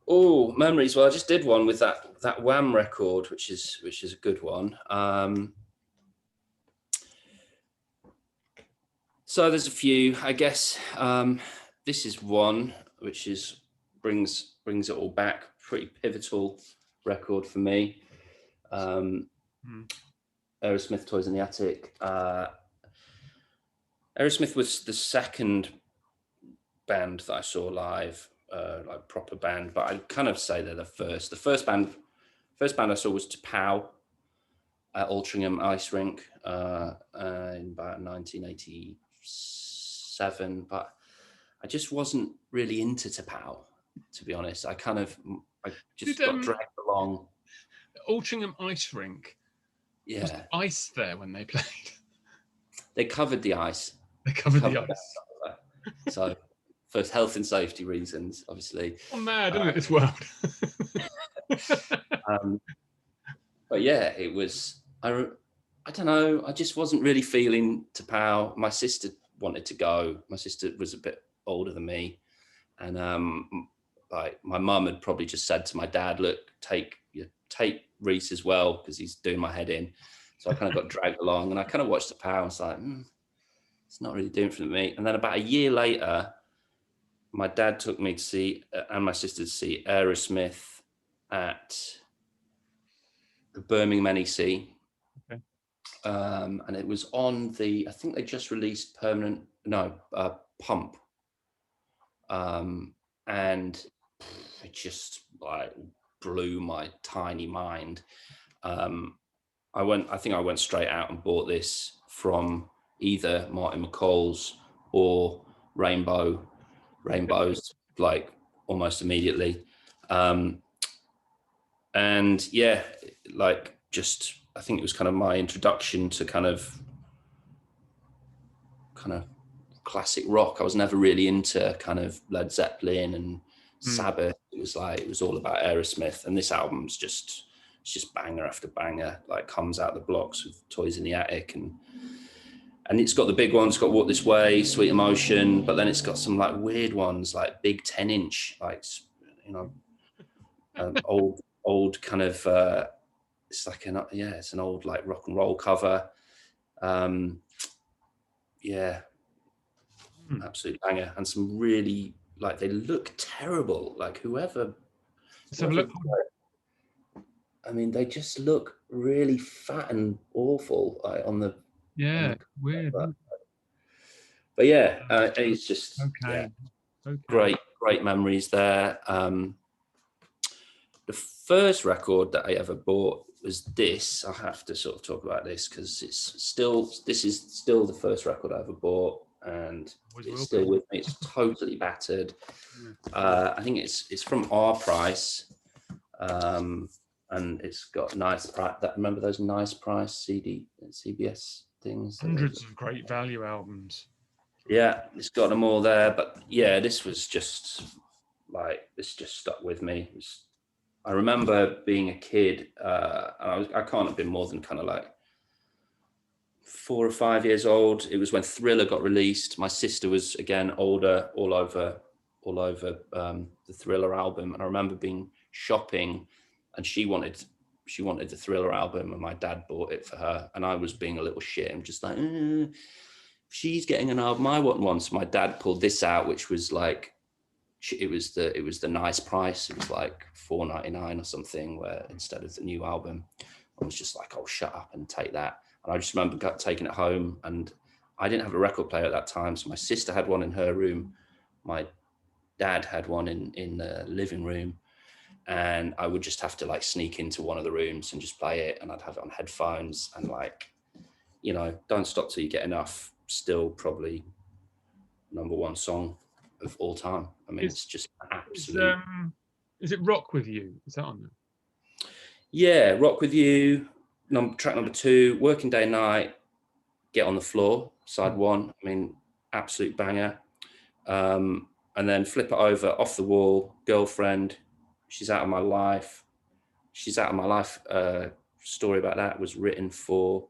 Oh, memories. Well, I just did one with that Wham record, which is a good one. So there's a few, I guess. This is one which brings it all back. Pretty pivotal record for me. Aerosmith, Toys in the Attic. Aerosmith was the second band that I saw live. Like proper band, but I'd kind of say they're the first. The first band I saw was T'Pau at Altrincham Ice Rink in about 1987. But I just wasn't really into T'Pau, to be honest. I just got dragged along. Altrincham Ice Rink. Yeah, was ice there when they played. They covered the ice. They covered the ice. So. for health and safety reasons, obviously. Oh, mad, isn't it, this world? But yeah, it was, I don't know, I just wasn't really feeling to POW. My sister wanted to go. My sister was a bit older than me. And like my mum had probably just said to my dad, look, take Rhys as well, because he's doing my head in. So I kind of got dragged along, and I kind of watched the POW and was like, it's not really doing for me. And then about a year later, my dad took me to see, and my sister to see Aerosmith at the Birmingham NEC. Okay. And it was on I think they just released Pump. And it just like blew my tiny mind. I think I went straight out and bought this from either Martin McCall's or Rainbows, like almost immediately. And yeah, like just, I think it was kind of my introduction to kind of classic rock. I was never really into kind of Led Zeppelin and Sabbath. It was all about Aerosmith, and this album's just banger after banger, like comes out the blocks with Toys in the Attic, and it's got the big ones. It's got Walk This Way, Sweet Emotion, but then it's got some like weird ones, like big 10-inch, like, you know, old kind of it's like it's an old like rock and roll cover. Absolute banger, and some really, like, they look terrible, like whoever Let's have a look. I mean, they just look really fat and awful, like on the weird. But yeah, it's just okay. Great memories there. The first record that I ever bought was this. I have to sort of talk about this because this is still the first record I ever bought, and it's still with me. It's totally battered. I think it's from Our Price, and it's got nice price. Remember those Nice Price CD CBS things? Hundreds of great value albums. Yeah, it's got them all there. But yeah, this was just like, this just stuck with me. I remember being a kid, and I can't have been more than kind of like 4 or 5 years old. It was when Thriller got released. My sister was, again, older, all over the Thriller album. And I remember being shopping, and she wanted the Thriller album, and my dad bought it for her. And I was being a little shit. I'm just like, she's getting an album, I want one. So my dad pulled this out, which was like, it was the nice price. It was like $4.99 or something, where instead of the new album, I was just like, oh, shut up and take that. And I just remember taking it home, and I didn't have a record player at that time. So my sister had one in her room. My dad had one in the living room, and I would just have to like sneak into one of the rooms and just play it. And I'd have it on headphones, and like, you know, Don't Stop Till You Get Enough, still probably #1 song of all time. I mean, it's just absolute. Is it Rock With You? Is that on there? Yeah, Rock With You, track number 2, Working Day Night, Get on the Floor, side 1. I mean, absolute banger. And then flip it over, Off the Wall, Girlfriend, She's Out of My Life. She's Out of My Life, story about that was written for,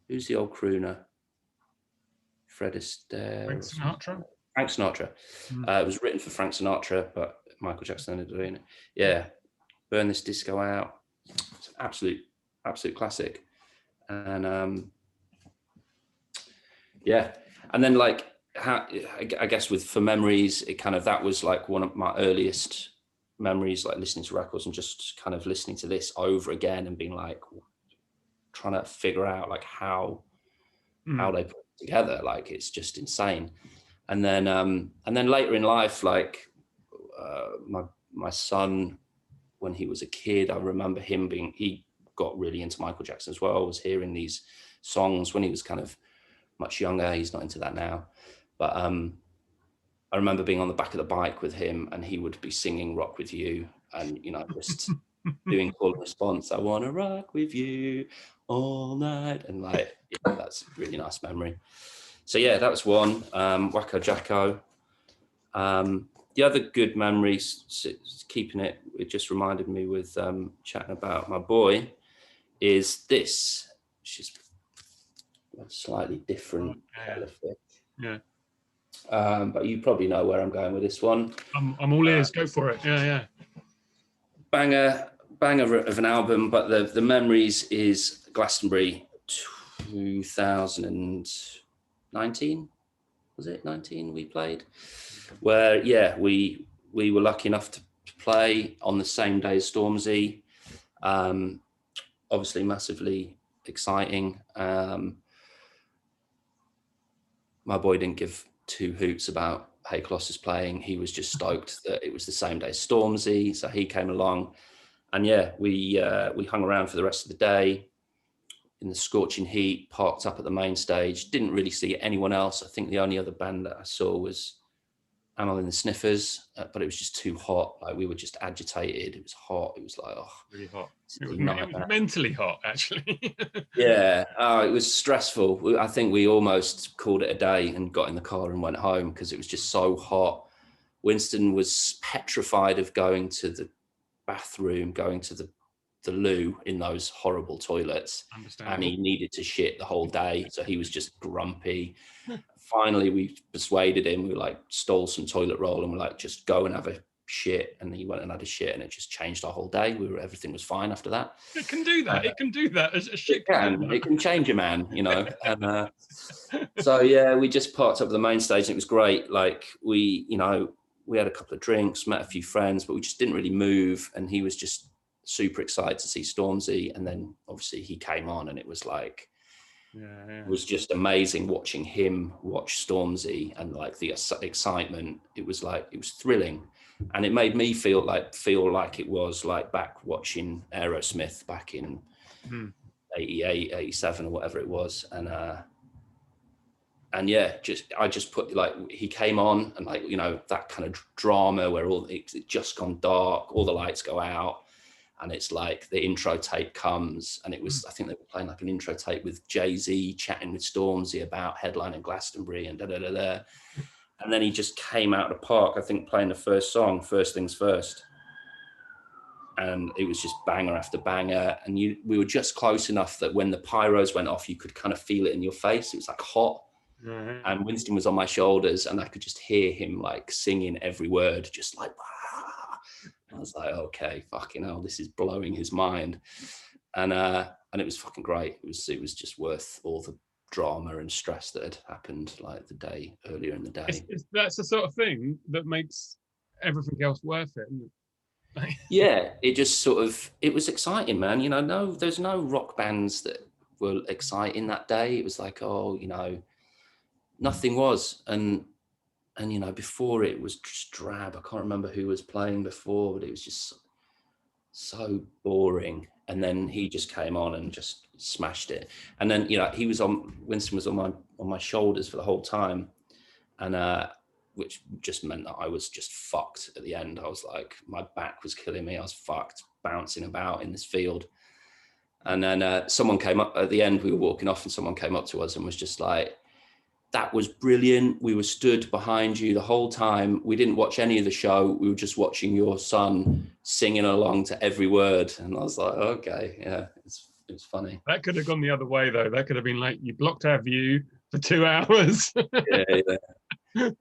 who's the old crooner? Fred Astaire. Frank Sinatra. It was written for Frank Sinatra, but Michael Jackson ended up doing it. Yeah. Burn This Disco Out. It's an absolute classic. And yeah. And then like, I guess for memories, it kind of, that was like one of my earliest memories, like listening to records and just kind of listening to this over again and being like, trying to figure out like how they put it together. Like, it's just insane. And then later in life, like my son, when he was a kid, I remember he got really into Michael Jackson as well. I was hearing these songs when he was kind of much younger. He's not into that now. But I remember being on the back of the bike with him, and he would be singing Rock With You, and, you know, just doing call and response. I want to rock with you all night. And like, yeah, that's a really nice memory. So yeah, that was one. Wacko Jacko. The other good memories, keeping it just reminded me with chatting about my boy, is this, which is a slightly different kettle of fish. Yeah. But you probably know where I'm going with this one. I'm all ears. Go for it. Yeah. Banger of an album, but the memories is Glastonbury 2019. Was it 19 we played? Where we were lucky enough to play on the same day as Stormzy. Obviously massively exciting. My boy didn't give two hoots about Hey Colossus playing. He was just stoked that it was the same day as Stormzy, so he came along. And yeah, we hung around for the rest of the day in the scorching heat, parked up at the main stage. Didn't really see anyone else. I think the only other band that I saw was Amel and the Sniffers, but it was just too hot. Like, we were just agitated. It was hot. It was like, oh, really hot. It was mentally hot, actually. Yeah, it was stressful. I think we almost called it a day and got in the car and went home because it was just so hot. Winston was petrified of going to the bathroom, going to the loo in those horrible toilets, and he needed to shit the whole day, so he was just grumpy. Finally, we persuaded him. We stole some toilet roll and we're like, just go and have a shit. And he went and had a shit, and it just changed our whole day. Everything was fine after that. It can do that. It can do that. A shit it can change a man, you know. And so yeah, we just parked up at the main stage, and it was great. Like, we had a couple of drinks, met a few friends, but we just didn't really move. And he was just super excited to see Stormzy, and then obviously he came on, and it was like, it was just amazing watching him watch Stormzy, and like the excitement. It was thrilling, and it made me feel like it was like back watching Aerosmith back in 88, 87 or whatever it was. And yeah, I just put, like, he came on, and like, that kind of drama where it's just gone dark, all the lights go out, and it's like the intro tape comes, and it was, I think they were playing like an intro tape with Jay-Z chatting with Stormzy about headlining Glastonbury and da-da-da-da. And then he just came out of the park, I think, playing the first song, First Things First. And it was just banger after banger. And we were just close enough that when the pyros went off, you could kind of feel it in your face. It was like hot. And Winston was on my shoulders, and I could just hear him like singing every word, just like, ah. I was like, okay, fucking hell, this is blowing his mind. And it was fucking great. It was just worth all the drama and stress that had happened like the day earlier in the day. That's the sort of thing that makes everything else worth it, isn't it? Yeah, it just sort of, it was exciting, man. There's no rock bands that were exciting that day. It was like, nothing was. And before it was just drab. I can't remember who was playing before, but it was just so boring. And then he just came on and just smashed it. And then, Winston was on my shoulders for the whole time. And which just meant that I was just fucked at the end. I was like, my back was killing me. I was fucked, bouncing about in this field. And then someone came up at the end. We were walking off, and someone came up to us and was just like, that was brilliant. We were stood behind you the whole time. We didn't watch any of the show. We were just watching your son singing along to every word. And I was like, okay, yeah, it's funny. That could have gone the other way, though. That could have been like, you blocked our view for 2 hours. Yeah,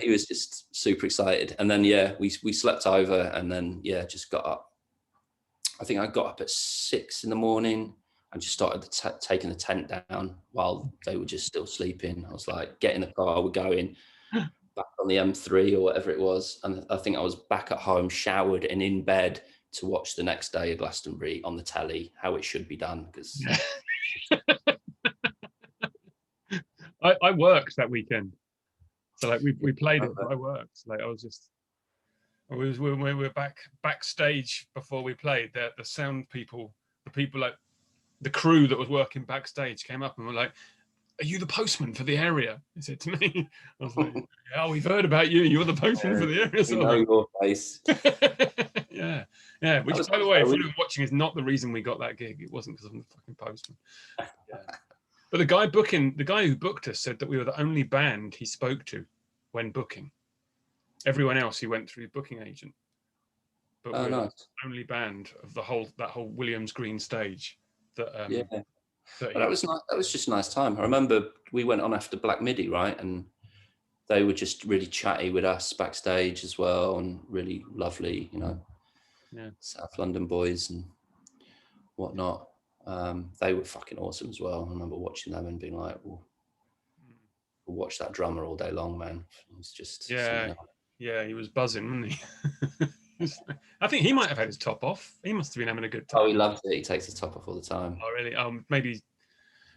he was just super excited. And then, we slept over, and then, just got up. I think I got up at 6 a.m. and just started taking the tent down while they were just still sleeping. I was like, get in the car, we're going back on the M3 or whatever it was. And I think I was back at home, showered and in bed to watch the next day of Glastonbury on the telly, how it should be done. Because I worked that weekend. So like we played it, but I worked. Like we were backstage before we played. The sound people, the people like the crew that was working backstage came up and were like, "Are you the postman for the area?" He said to me. I was like, "Yeah, we've heard about you. You're the postman for the area." So know your face. yeah. Which, by the way, if you're watching, is not the reason we got that gig. It wasn't because I'm the fucking postman. Yeah. But the guy who booked us said that we were the only band he spoke to when booking. Everyone else he went through booking agent. But we're nice. the only band of that whole Williams Green stage that Yeah. that That was nice. That was just a nice time. I remember we went on after Black Midi, right? And they were just really chatty with us backstage as well, and really lovely, you know. Yeah. South London boys and whatnot. They were fucking awesome as well. I remember watching them and being like, we'll watch that drummer all day long, man. It was just yeah, he was buzzing, wasn't he? I think he might have had his top off. He must have been having a good time. Oh, he loves it. He takes his top off all the time. Oh, really? Maybe.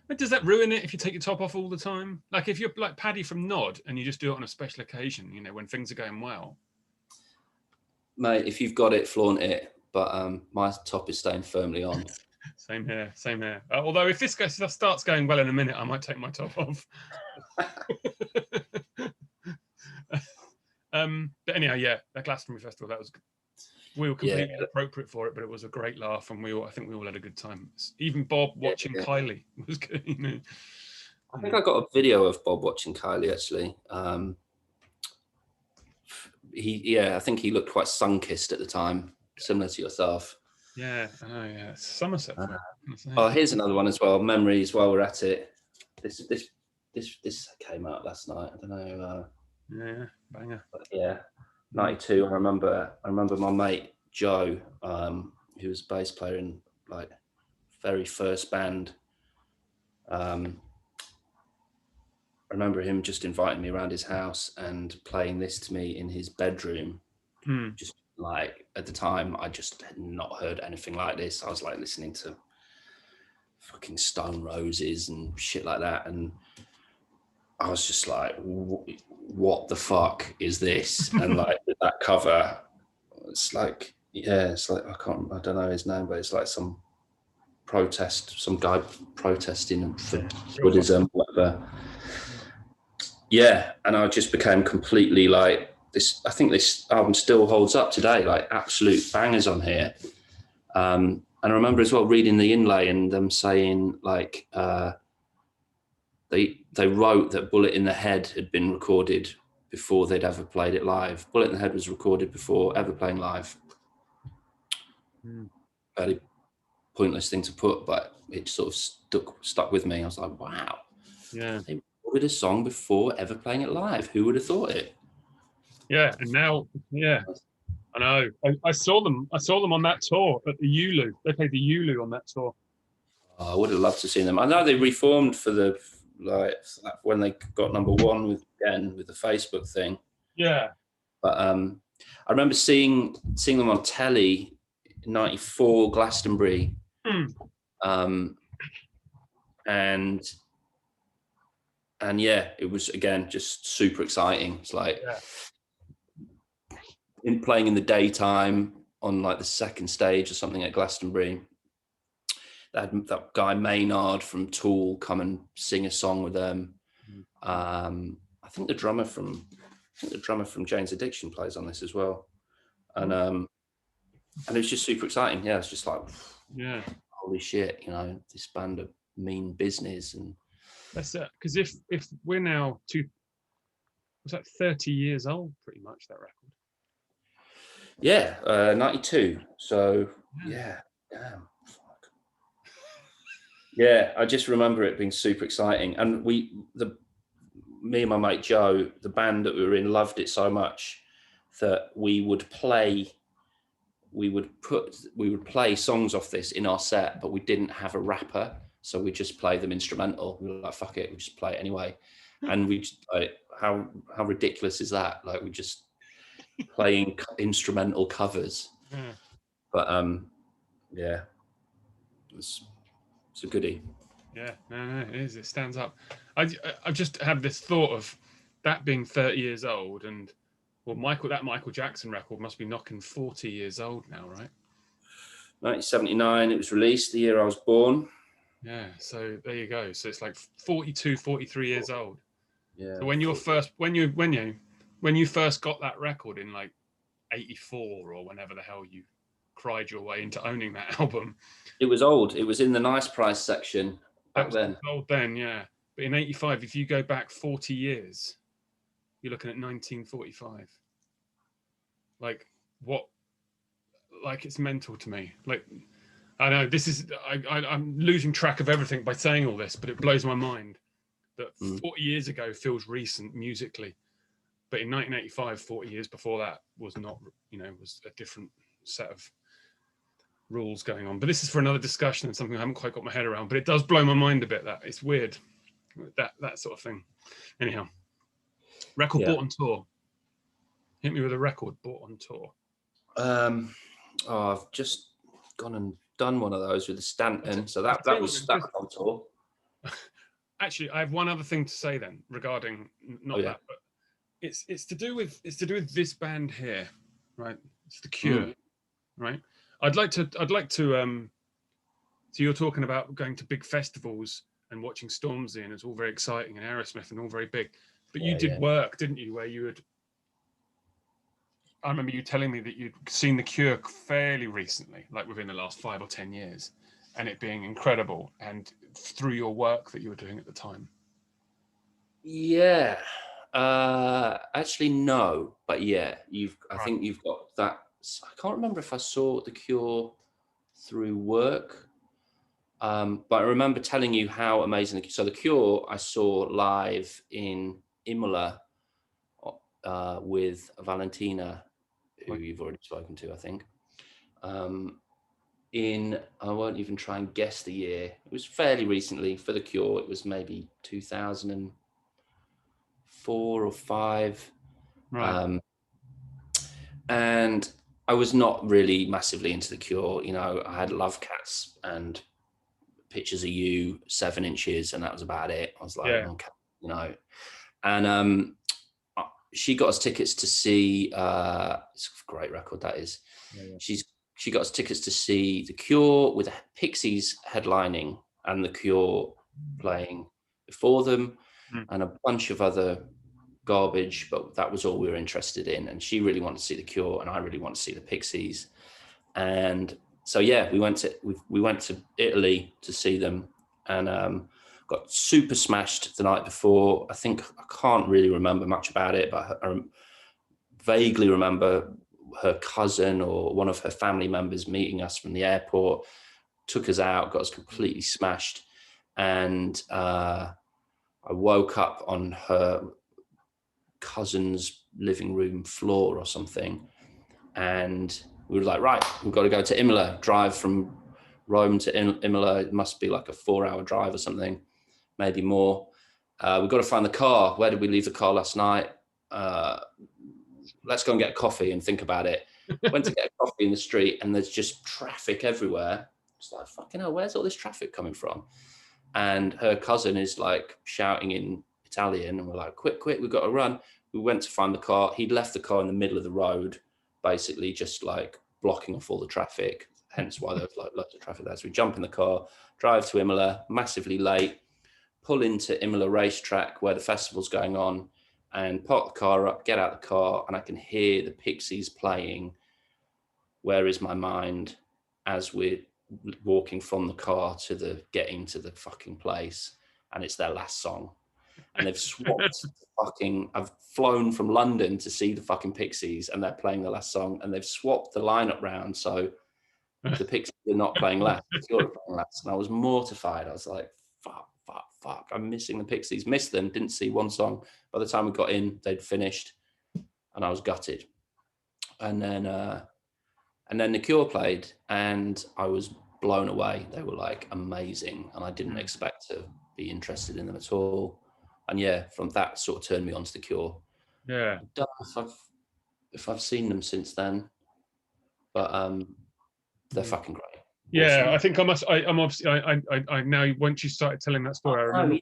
But does that ruin it if you take your top off all the time? Like if you're like Paddy from Nod and you just do it on a special occasion, you know, when things are going well. Mate, if you've got it, flaunt it. But my top is staying firmly on. Same here. Although if this starts going well in a minute, I might take my top off. But anyhow, yeah, that Glastonbury Festival, that was good. We were completely inappropriate for it, but it was a great laugh, and I think we all had a good time. Even Bob watching Kylie was good. You know? I think I got a video of Bob watching Kylie actually. I think he looked quite sun-kissed at the time, similar to yourself. Yeah, I know. Yeah, Somerset. Oh, here's another one as well. Memories while we're at it. This came out last night. I don't know. Yeah, banger. Yeah, 92. I remember my mate Joe, who was a bass player in like very first band. I remember him just inviting me around his house and playing this to me in his bedroom. Just like at the time, I just had not heard anything like this. I was like listening to fucking Stone Roses and shit like that, and I was just like, what the fuck is this? And like that cover, it's like I don't know his name, but it's like some guy protesting for Buddhism, whatever. Yeah, and I just became completely like this. I think this album still holds up today, like absolute bangers on here. And I remember as well reading the inlay and them saying like, they wrote that Bullet in the Head had been recorded before they'd ever played it live. Bullet in the Head was recorded before ever playing live. Fairly pointless thing to put, but it sort of stuck with me. I was like, wow. Yeah. They recorded a song before ever playing it live. Who would have thought it? Yeah, and now, yeah, I know. I saw them on that tour at the Ulu. They played the Ulu on that tour. Oh, I would have loved to see them. I know they reformed for the when they got number one with the Facebook thing. Yeah. But I remember seeing them on telly in '94 Glastonbury. And yeah, it was again just super exciting. It's like playing in the daytime on like the second stage or something at Glastonbury. They had that guy Maynard from Tool come and sing a song with them. I think the drummer from Jane's Addiction plays on this as well. And it was just super exciting. Yeah, it's just like, yeah, holy shit, you know, this band of mean business. And that's it. Because if we're now 30 years old, pretty much, that record. Yeah, 92. So yeah, damn. Yeah, I just remember it being super exciting. And me and my mate Joe, the band that we were in, loved it so much that we would play songs off this in our set, but we didn't have a rapper, so we just play them instrumental. We were like, fuck it, we just play it anyway. And we just like, how ridiculous is that? Like, we just playing instrumental covers. But yeah, it's a goodie. Yeah, no, it is. It stands up. I've just had this thought of that being 30 years old, and well, that Michael Jackson record must be knocking 40 years old now, right? 1979, it was released the year I was born. Yeah, so there you go. So it's like 42, 43 years old. Yeah. So when you first got that record in like 84 or whenever the hell you cried your way into owning that album. It was old. It was in the nice price section. back then. Old then, yeah. But in '85, if you go back 40 years, you're looking at 1945. Like what? Like it's mental to me. Like I know this is I'm losing track of everything by saying all this, but it blows my mind that 40 years ago feels recent musically, but in 1985, 40 years before that was not, was a different set of rules going on. But this is for another discussion and something I haven't quite got my head around, but it does blow my mind a bit. That it's weird, that sort of thing. Anyhow, record bought on tour. Hit me with a record bought on tour. I've just gone and done one of those with the Stanton, so that was on tour. Actually, I have one other thing to say then regarding that, but it's to do with this band here, right? It's The Cure, right? I'd like to. So you're talking about going to big festivals and watching Stormzy, and it's all very exciting, and Aerosmith, and all very big. But you did work, didn't you, where you had? I remember you telling me that you'd seen The Cure fairly recently, like within the last 5 or 10 years, and it being incredible, and through your work that you were doing at the time. Yeah, actually no, but yeah, I think you've got that. I can't remember if I saw The Cure through work, but I remember telling you how amazing. So The Cure I saw live in Imola with Valentina, who you've already spoken to, I think. I won't even try and guess the year. It was fairly recently for The Cure. It was maybe 2004 or 5. Right. And I was not really massively into The Cure. I had Love Cats and Pictures of You, 7 inches, and that was about it. I was like, okay, and she got us tickets to see, it's a great record that is. She got us tickets to see The Cure with the Pixies headlining and The Cure playing before them and a bunch of other garbage, but that was all we were interested in. And she really wanted to see The Cure and I really wanted to see the Pixies. And so, we went to Italy to see them and got super smashed the night before. I can't really remember much about it, but I vaguely remember her cousin or one of her family members meeting us from the airport, took us out, got us completely smashed. And I woke up on her cousin's living room floor or something. And we were like, right, we've got to go to Imola, drive from Rome to Imola. It must be like a 4-hour drive or something, maybe more. We've got to find the car. Where did we leave the car last night? Let's go and get a coffee and think about it. Went to get a coffee in the street and there's just traffic everywhere. It's like, fucking hell, where's all this traffic coming from? And her cousin is like shouting in Italian and we're like, quick, we've got to run. We went to find the car. He'd left the car in the middle of the road, basically just like blocking off all the traffic, hence why there was like lots of traffic there. So we jump in the car, drive to Imola, massively late, pull into Imola racetrack where the festival's going on and park the car up, get out the car, and I can hear the Pixies playing Where Is My Mind as we're walking from the car to getting to the fucking place, and it's their last song. And they've swapped I've flown from London to see the fucking Pixies and they're playing the last song, and they've swapped the lineup round. So the Pixies are not playing last, you're playing last. And I was mortified. I was like, fuck. I'm missing the Pixies, missed them, didn't see one song. By the time we got in, they'd finished and I was gutted. And then The Cure played and I was blown away. They were like amazing. And I didn't expect to be interested in them at all. And from that sort of turned me on to The Cure. Yeah. I don't know if I've seen them since then, but they're fucking great. Yeah, Awesome. I think I'm obviously I now once you started telling that story, I remember.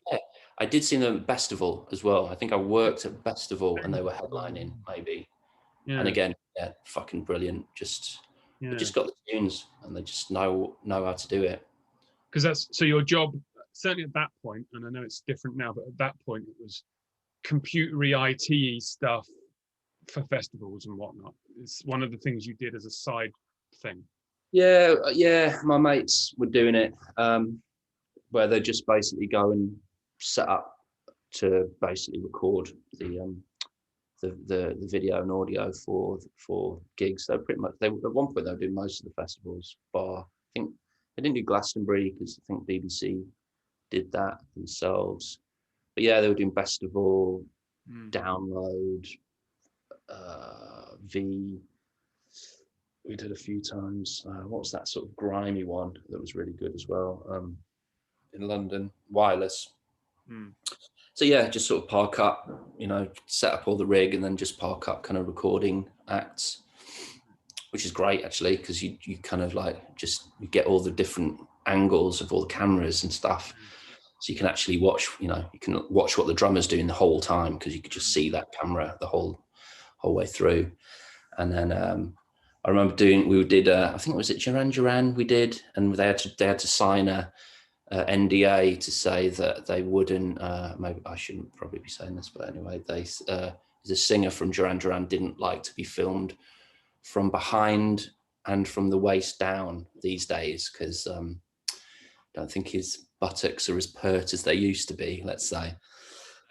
I did see them at Festival as well. I think I worked at Festival and they were headlining maybe. Yeah. And again, fucking brilliant. They just got the tunes and they just know how to do it. Because that's so your job certainly at that point, and I know it's different now, but at that point it was computery IT stuff for festivals and whatnot. It's one of the things you did as a side thing. Yeah, my mates were doing it, but where they just basically go and set up to basically record the video and audio for gigs. They're pretty much, at one point they were doing most of the festivals, bar, I think they didn't do Glastonbury because I think BBC did that themselves. But yeah, they were doing Festival, Download, V. We did a few times. What was that sort of grimy one that was really good as well? In London, Wireless. So yeah, just sort of park up, set up all the rig and then just park up kind of recording acts, which is great actually, because you kind of like you get all the different angles of all the cameras and stuff. So you can actually watch, you can watch what the drummer's doing the whole time, because you could just see that camera the whole way through. And then I remember we did, I think it was at Duran Duran we did, and they had to sign a NDA to say that they wouldn't, maybe I shouldn't probably be saying this, but anyway, the singer from Duran Duran didn't like to be filmed from behind and from the waist down these days, because I don't think his buttocks are as pert as they used to be, let's say.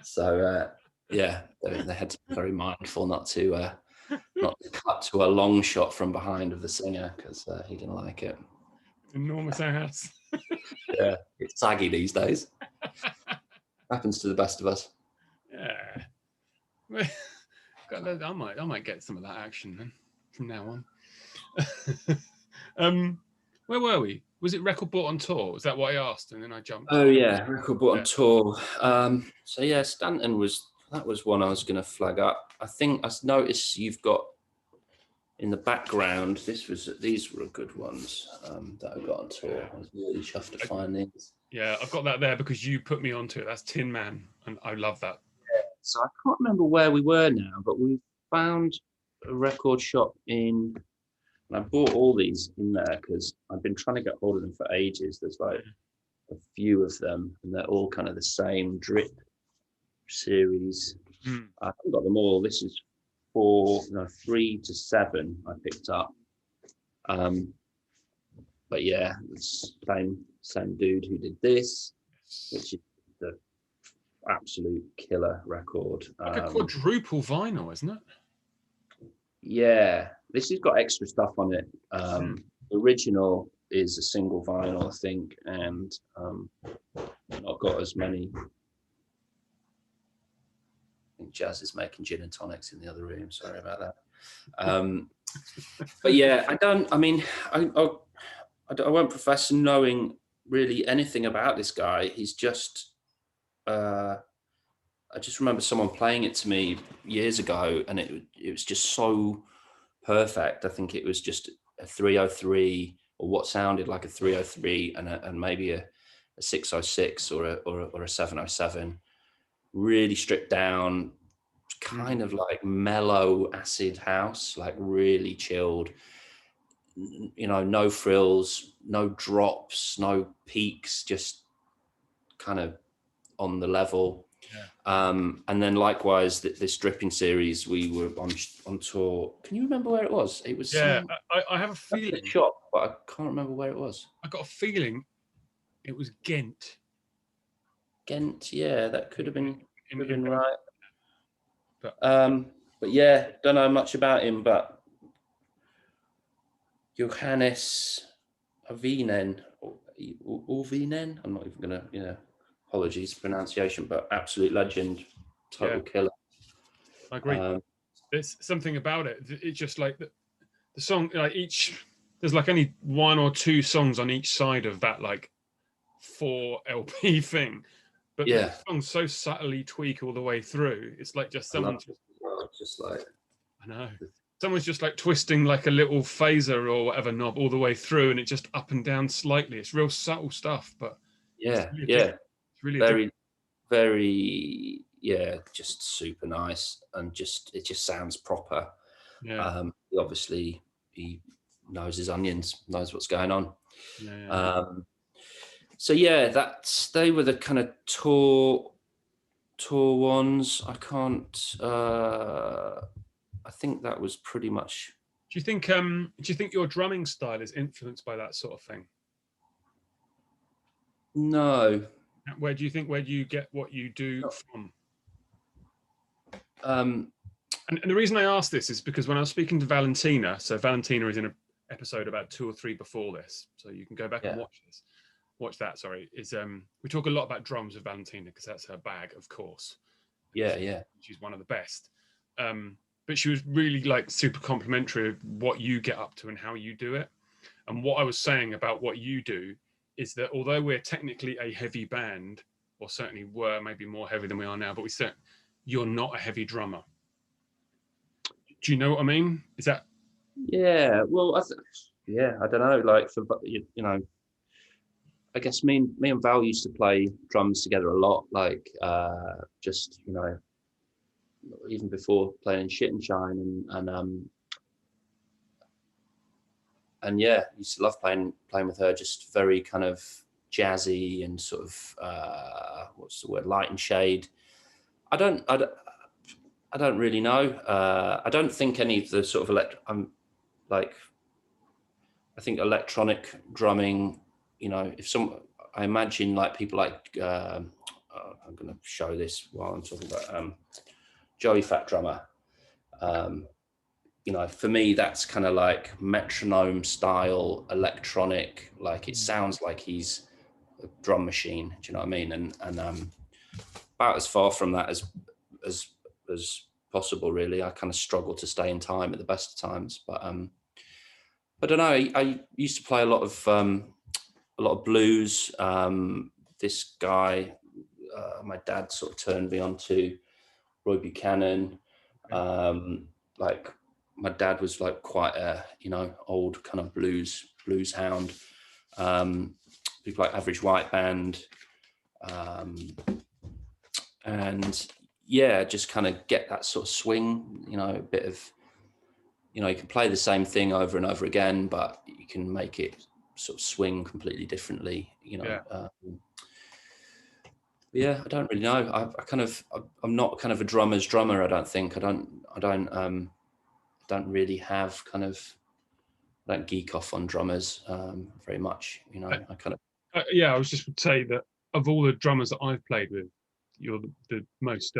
So yeah, they had to be very mindful not to cut to a long shot from behind of the singer, because he didn't like it. Enormous ass. Yeah, it's saggy these days. Happens to the best of us. Yeah. I might get some of that action then from now on. Where were we? Was it record bought on tour? Was that what I asked? And then I jumped. Oh yeah, record bought on tour. So yeah, Stanton was one I was going to flag up. I think I noticed you've got in the background. These were good ones that I got on tour. I was really chuffed to find these. Yeah, I've got that there because you put me onto it. That's Tin Man, and I love that. Yeah, so I can't remember where we were now, but we found a record shop and I bought all these in there because I've been trying to get hold of them for ages. There's like a few of them, and they're all kind of the same drip series. I haven't got them all. This is 3 to 7 I picked up. But yeah, it's same dude who did this, which is the absolute killer record. Like a quadruple vinyl, isn't it? Yeah, this has got extra stuff on it. The original is a single vinyl, I think, and not got as many. I think Jazz is making gin and tonics in the other room. Sorry about that. But yeah, I won't profess knowing really anything about this guy. He's just, I just remember someone playing it to me years ago, and it was just so perfect. I think it was just a 303, or what sounded like a 303, and maybe a 606 or a 707. Really stripped down, kind of like mellow acid house, like really chilled. No frills, no drops, no peaks, just kind of on the level. Yeah. And then likewise, this dripping series, we were on tour. Can you remember where it was? It was I have a feeling shop, but I can't remember where it was. I got a feeling it was Ghent. Ghent, yeah, that could have been right. But yeah, don't know much about him, but Johannes Avinen, I'm not even gonna, apologies for pronunciation, but absolute legend, total killer. I agree. There's something about it. It's just like the song, like there's like only 1 or 2 songs on each side of that like 4 LP thing, but the songs so subtly tweak all the way through. It's like just someone I know. Someone's just like twisting like a little phaser or whatever knob all the way through, and it just up and down slightly. It's real subtle stuff, but it's really very, very, just super nice, and it just sounds proper. Yeah. Obviously, he knows his onions, knows what's going on. So yeah, they were the kind of tour ones. I think that was pretty much. Do you think your drumming style is influenced by that sort of thing? No. Where do you get what you do from? And the reason I ask this is because when I was speaking to Valentina, so Valentina is in an episode about 2 or 3 before this, so you can go back and watch that. Sorry, we talk a lot about drums with Valentina because that's her bag, of course. She's one of the best. But she was really like super complimentary of what you get up to and how you do it. And what I was saying about what you do is that although we're technically a heavy band, or certainly were maybe more heavy than we are now, but you're not a heavy drummer. Do you know what I mean? Is that? Yeah. Well, I don't know. Like, for you know, I guess me and Val used to play drums together a lot. Like, just, you know, even before playing Shit+Shine and yeah, used to love playing with her. Just very kind of jazzy and sort of what's the word, light and shade. I don't really know. I don't think any of the sort of I think electronic drumming, you know, I imagine like people like I'm going to show this while I'm talking about Joey Fat Drummer. You know, for me, that's kind of like metronome style electronic. Like, it sounds like he's a drum machine. Do you know what I mean? And about as far from that as possible, really. I kind of struggle to stay in time at the best of times, but I don't know. I used to play a lot of blues. This guy, my dad sort of turned me on to Roy Buchanan. Like, my dad was like quite a, you know, old kind of blues hound. People like Average White Band, and yeah, just kind of get that sort of swing, you know, a bit of, you know, you can play the same thing over and over again, but you can make it sort of swing completely differently, you know. Yeah, I don't really know. I'm not kind of a drummer's drummer. I don't think. I don't really have kind of, I don't geek off on drummers very much, you know. I kind of I was just would say that of all the drummers that I've played with, you're the most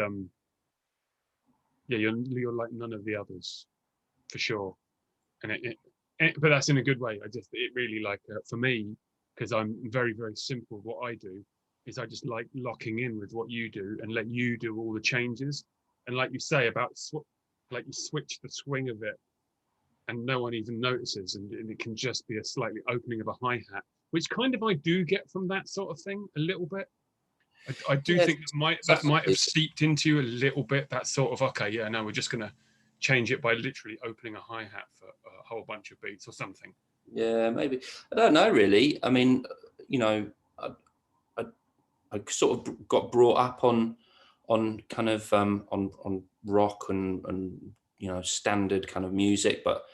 you're like none of the others for sure. And but that's in a good way. It really like for me, because I'm very, very simple. What I do is I just like locking in with what you do and let you do all the changes. And like you say about like you switch the swing of it and no one even notices, and it can just be a slightly opening of a hi-hat, which kind of I do get from that sort of thing a little bit. I do think that might have seeped into you a little bit, that sort of, okay, yeah, no, we're just going to change it by literally opening a hi-hat for a whole bunch of beats or something. Yeah, maybe. I don't know, really. I mean, you know, I sort of got brought up on kind of on rock and you know, standard kind of music, but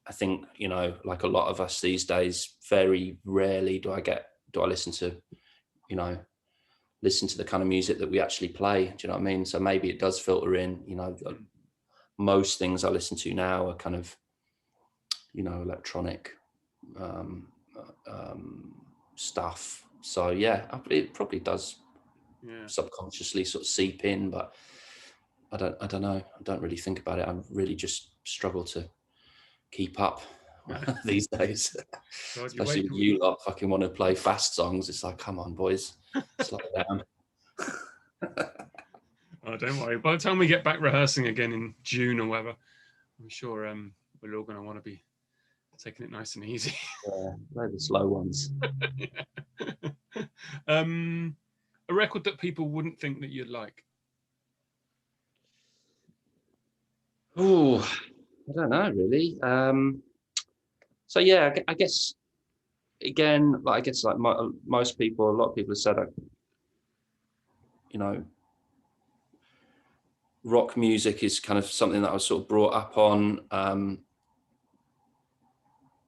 I think, you know, like a lot of us these days, very rarely do I listen to, you know, the kind of music that we actually play. Do you know what I mean? So maybe it does filter in, you know. Most things I listen to now are kind of, you know, electronic stuff. So yeah, it probably does subconsciously sort of seep in, but I don't know. I don't really think about it. I really just struggle to keep up these days. God, especially when you lot fucking want to play fast songs. It's like, come on, boys, slow down. Oh, don't worry. By the time we get back rehearsing again in June or whatever, I'm sure we're all going to want to be taking it nice and easy. Yeah, play the slow ones. A record that people wouldn't think that you'd like. Oh, I don't know, really. So yeah, I guess again, like, I guess like most people, a lot of people have said, you know, rock music is kind of something that I was sort of brought up on.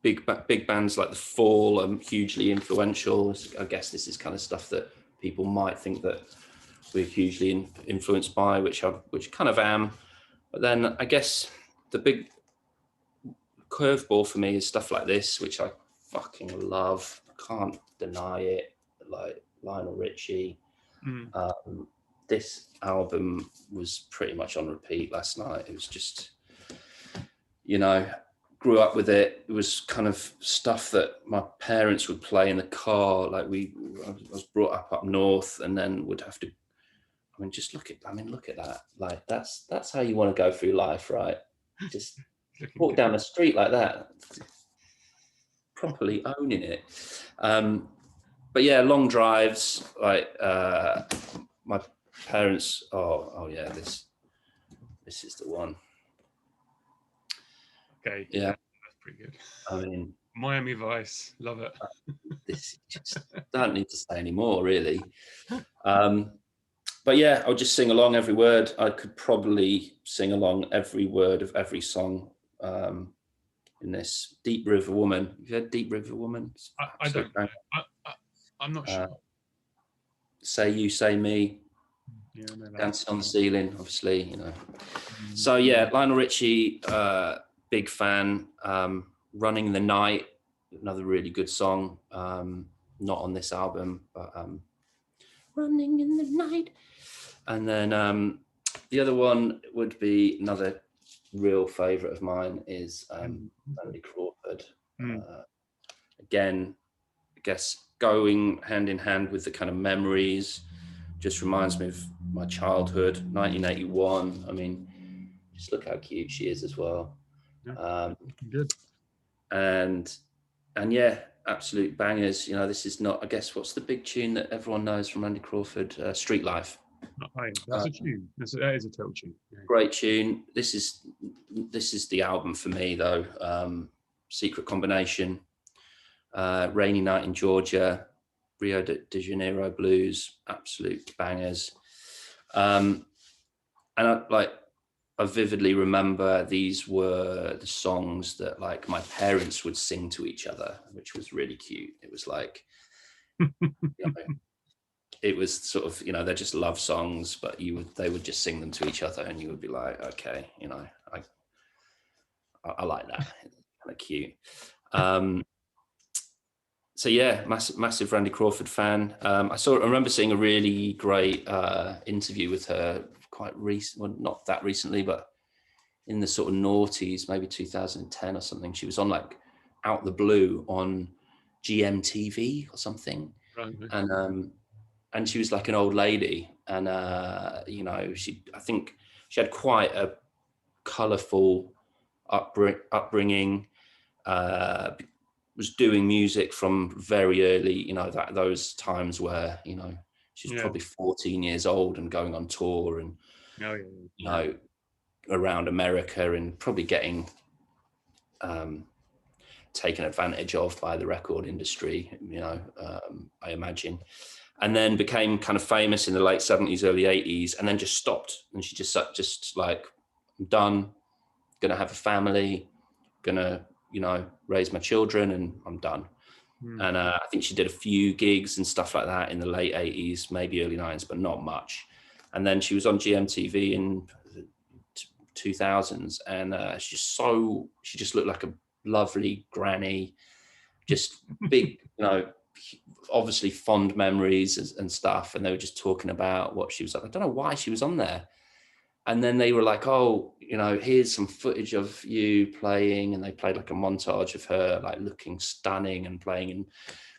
Big bands like The Fall are hugely influential. I guess this is kind of stuff that people might think that we're hugely influenced by, which kind of am. But then I guess the big curveball for me is stuff like this, which I fucking love. I can't deny it. like Lionel Richie. Mm. This album was pretty much on repeat last night. It was just, you know, grew up with it. It was kind of stuff that my parents would play in the car. Like I was brought up north, and then would have to, I mean, just look at that. Like that's how you want to go through life, right? Just walk down the street like that, properly owning it. But yeah, long drives, like my parents, oh yeah, this is the one. Okay. Yeah. That's pretty good. I mean, Miami Vice, love it. this just don't need to say any more, really. But yeah, I'll just sing along every word. I could probably sing along every word of every song in this. Deep River Woman. Have you heard Deep River Woman? I don't know. I'm not sure. Say You, Say Me. Yeah, no, Dancing on the Ceiling, obviously, you know. So yeah, Lionel Richie, big fan. Running the Night, another really good song. Not on this album, but Running in the Night. And then the other one would be another real favourite of mine is Randy Crawford. Again, I guess going hand in hand with the kind of memories, just reminds me of my childhood, 1981. I mean, just look how cute she is as well. Good. And yeah, absolute bangers. You know, this is not, I guess, what's the big tune that everyone knows from Randy Crawford? Street Life. That's a tune. That is a total tune. Yeah. Great tune. This is the album for me, though. Secret Combination, Rainy Night in Georgia, Rio de Janeiro Blues, absolute bangers. And I vividly remember these were the songs that like my parents would sing to each other, which was really cute. It was like, you know, it was sort of, you know, they're just love songs, but they would just sing them to each other, and you would be like, okay, you know, I like that. It's kind of cute. So yeah, massive Randy Crawford fan. I remember seeing a really great interview with her quite recent, well, not that recently, but in the sort of noughties, maybe 2010 or something. She was on like Out the Blue on GMTV or something. Right. And she was like an old lady, and you know, I think she had quite a colourful upbringing. Was doing music from very early, you know, those times where, you know, she's probably 14 years old and going on tour and you know, around America, and probably getting taken advantage of by the record industry, you know, I imagine. And then became kind of famous in the late 70s, early 80s, and then just stopped. And she just like, I'm done, gonna have a family, gonna, you know, raise my children, and I'm done. And I think she did a few gigs and stuff like that in the late 80s, maybe early 90s, but not much. And then she was on GMTV in 2000s, and she just looked like a lovely granny, just big, you know, obviously fond memories and stuff. And they were just talking about what she was like. I don't know why she was on there. And then they were like, oh, you know, here's some footage of you playing. And they played like a montage of her like looking stunning and playing in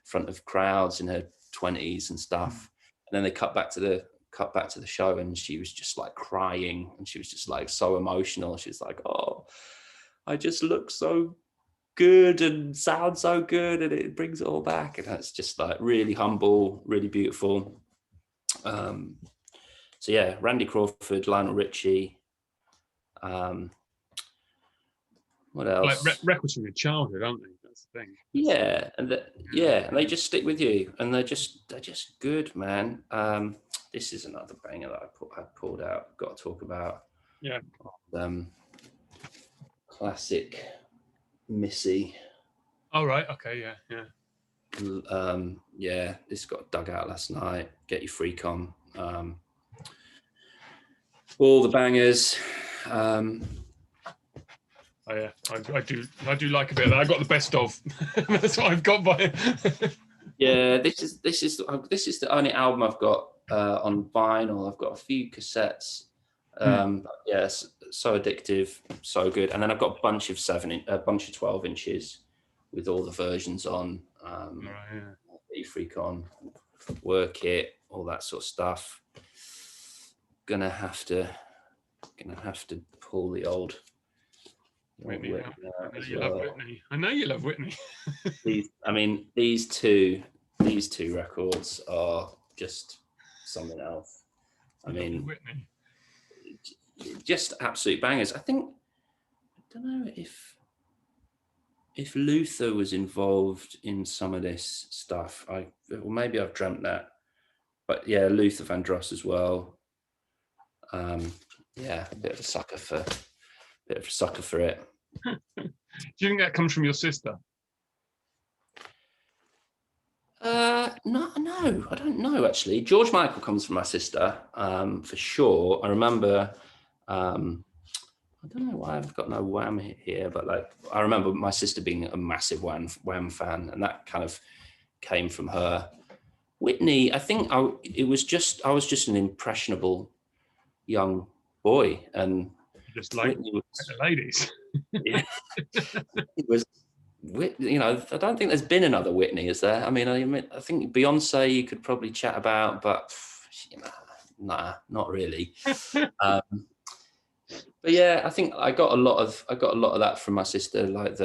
front of crowds in her 20s and stuff. And then they cut back to the show, and she was just like crying, and she was just like so emotional. She's like, oh, I just look so good and sound so good, and it brings it all back. And that's just like really humble, really beautiful. So yeah, Randy Crawford, Lionel Richie. What else? Like records from your childhood, aren't they? That's the thing. Yeah, and and they just stick with you, and they're just good, man. This is another banger that I pulled out. Got to talk about. Yeah. Classic Missy. Oh right. Okay. Yeah. Yeah. This got dug out last night. Get Your Freak On. All the bangers. Oh yeah, I do like a bit of that. I got the best of. That's what I've got by. Yeah, this is the only album I've got on vinyl. I've got a few cassettes. Yes, so addictive, so good. And then I've got a bunch of 12 inches with all the versions on. E-Freak on, Work It, all that sort of stuff. Gonna have to pull the old Whitney. Whitney I know you love Whitney. I know you love Whitney. these two records are just something else. I mean, Whitney. Just absolute bangers. I don't know if Luther was involved in some of this stuff. Or maybe I've dreamt that. But yeah, Luther Vandross as well. Yeah, a bit of a sucker for it. Do you think that comes from your sister? No, I don't know actually. George Michael comes from my sister, for sure. I remember, I don't know why I've got no Wham here, but like I remember my sister being a massive Wham fan, and that kind of came from her. Whitney, I think I was just an impressionable young boy, and just like the ladies. Yeah, it was. You know, I don't think there's been another Whitney, is there? I mean, I think Beyonce you could probably chat about, but you know, nah, not really. But yeah, I think I got a lot of that from my sister. Like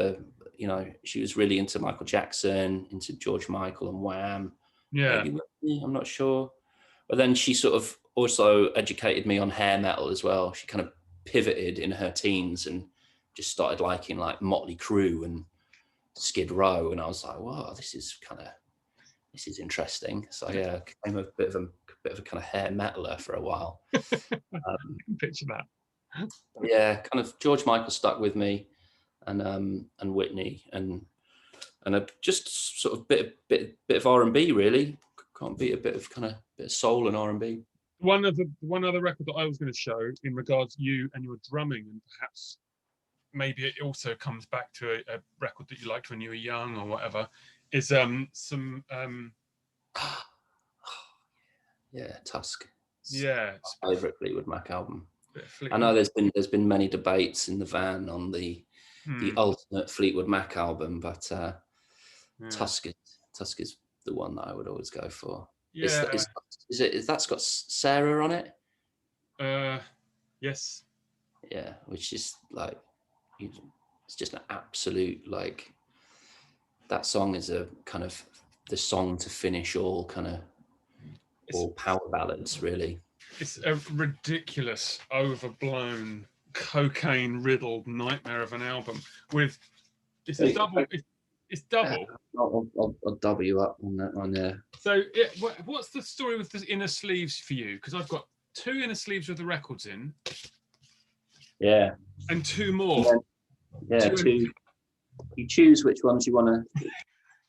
she was really into Michael Jackson, into George Michael and Wham. Yeah, maybe Whitney, I'm not sure. But then she sort of also educated me on hair metal as well. She kind of pivoted in her teens and just started liking like Motley Crue and Skid Row, and I was like, "Wow, this is interesting." So yeah, I became a bit of a kind of hair metaler for a while. I can picture that. Yeah, kind of George Michael stuck with me, and Whitney, and a just sort of bit of R&B really. Can't beat a bit of soul and R&B. One other record that I was going to show in regards to you and your drumming, and perhaps maybe it also comes back to a record that you liked when you were young or whatever, is some yeah, Tusk. Yeah, my favorite Fleetwood Mac album. I know there's been many debates in the van on the ultimate Fleetwood Mac album, but Tusk is the one that I would always go for. Yeah, is that's got Sarah on it? Yes. Yeah, which is like, it's just an absolute, like, that song is a kind of the song to finish all power ballads, really. It's a ridiculous, overblown, cocaine-riddled nightmare of an album. It's double. It's double. I'll double you up on that one, yeah. So, what's the story with the inner sleeves for you? Because I've got 2 inner sleeves with the records in. Yeah. And 2 more. Yeah, 2. You choose which ones you want to.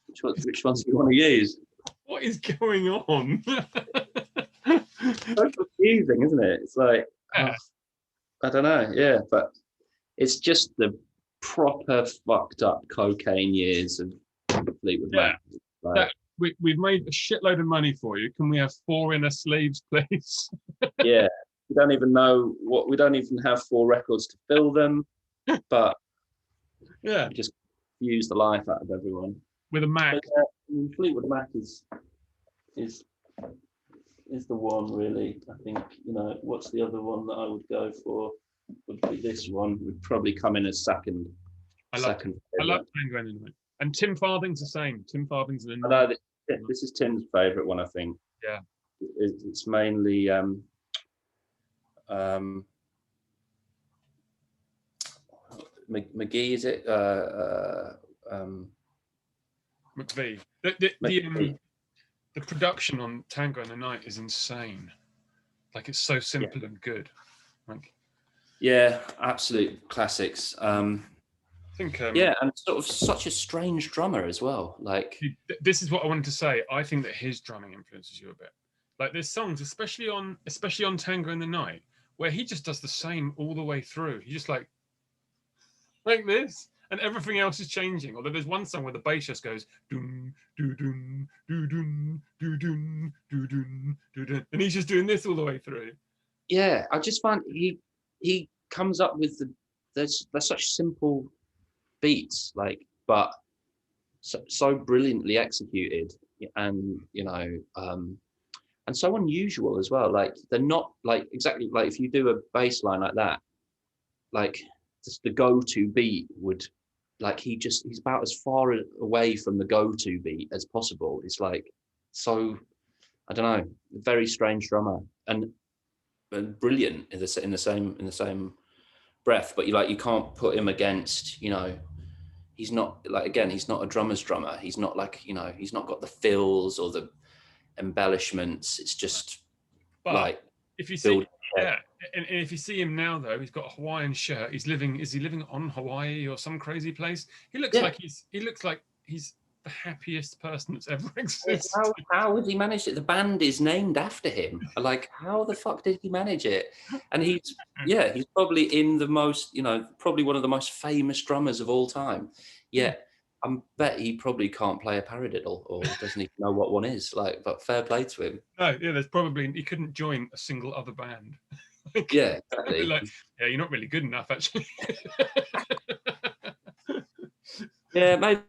Which ones you want to use. What is going on? So confusing, isn't it? It's like, I don't know. Yeah, but it's just the proper fucked up cocaine years of Fleetwood Mac. Like, we've made a shitload of money for you. Can we have 4 inner sleeves, please? Yeah, we don't even know what. We don't even have 4 records to fill them, but yeah, we just use the life out of everyone with a Mac. But, Fleetwood Mac is the one, really. I think, what's the other one that I would go for? Would be this one. Would probably come in as second. I love Tango in the Night. And Tim Farthing's the same. Tim Farthing's an. I know this is Tim's favourite one, I think. Yeah. It's mainly McGee, is it? McVie. The production on Tango in the Night is insane. Like, it's so simple and good. Like, yeah, absolute classics. I think and sort of such a strange drummer as well. Like, this is what I wanted to say. I think that his drumming influences you a bit. Like, there's songs, especially on Tango in the Night, where he just does the same all the way through. He just like this, and everything else is changing. Although there's one song where the bass just goes doom doo doom doo doom doo doom doo doom doo doom, and he's just doing this all the way through. Yeah, I just find he comes up with they're such simple beats, like, but so brilliantly executed, and and so unusual as well. Like, they're not like exactly like, if you do a bass line like that, like just the go-to beat would, like, he's about as far away from the go-to beat as possible. It's like, so, I don't know, very strange drummer, and brilliant in the same breath. But you can't put him against, he's not like, again, he's not a drummer's drummer. He's not like, he's not got the fills or the embellishments. It's just, but like, if you see, yeah, and if you see him now, though, he's got a Hawaiian shirt. Is he living on Hawaii or some crazy place? He looks like he's the happiest person that's ever existed. How would he manage it? The band is named after him. Like, how the fuck did he manage it? And he's probably in the most, probably one of the most famous drummers of all time. Yeah, I bet he probably can't play a paradiddle or doesn't even know what one is. Like, but fair play to him. No, yeah, he couldn't join a single other band. Like, yeah, exactly. Like, yeah, you're not really good enough, actually. Yeah, maybe.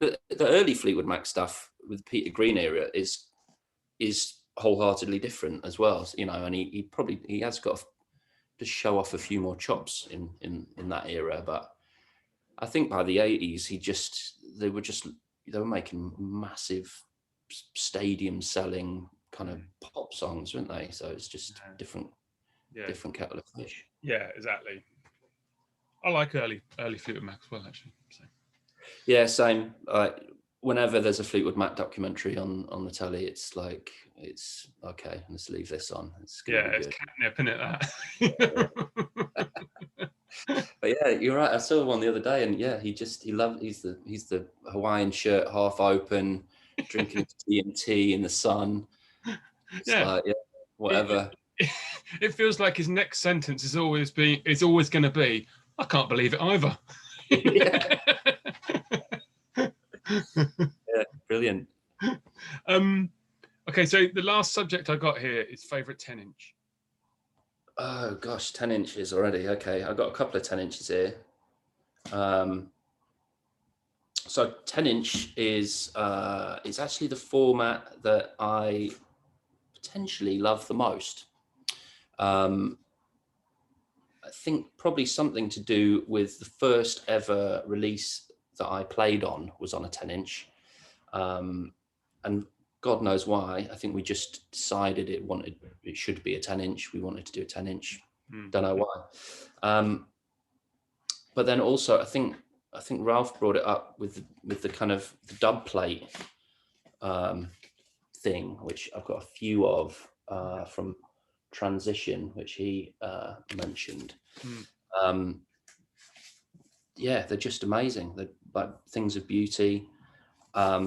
The early Fleetwood Mac stuff with Peter Green era is wholeheartedly different as well, and he has got to show off a few more chops in that era. But I think by the 80s, they were making massive stadium selling kind of pop songs, weren't they? So it's just different kettle of fish. Yeah, exactly. I like early Fleetwood Mac as well, actually. So. Yeah, same. Whenever there's a Fleetwood Mac documentary on the telly, it's like, it's okay, let's leave this on. It's catnip, isn't it? That. But yeah, you're right. I saw one the other day, and yeah, he's the Hawaiian shirt half open, drinking TNT in the sun. It's like, yeah, whatever. It feels like his next sentence is always going to be, I can't believe it either. Yeah. Yeah, brilliant. Okay, so the last subject I got here is favourite 10-inch. Oh gosh, 10 inches already. Okay, I've got a couple of 10 inches here. So 10-inch is actually the format that I potentially love the most. I think probably something to do with the first ever release that I played on was on a 10-inch. And God knows why. I think we just decided it should be a 10-inch. We wanted to do a 10-inch. Don't know why. But then also, I think Ralph brought it up with the kind of the dub plate thing, which I've got a few of from Transition, which he mentioned. Yeah, they're just amazing. They're like things of beauty. I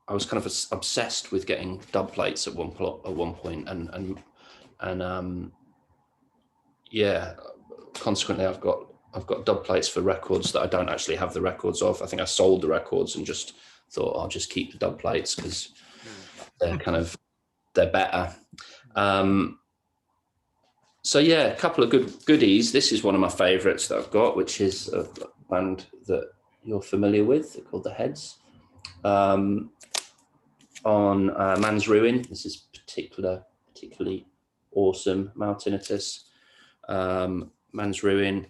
was kind of obsessed with getting dub plates at one point, and yeah, consequently, I've got dub plates for records that I don't actually have the records of. I think I sold the records and just thought I'll just keep the dub plates because they're better. So yeah, a couple of good goodies. This is one of my favorites that I've got, which is a band that you're familiar with. They're called The Heads. On Man's Ruin. This is particularly awesome. Maltinitus. Man's Ruin.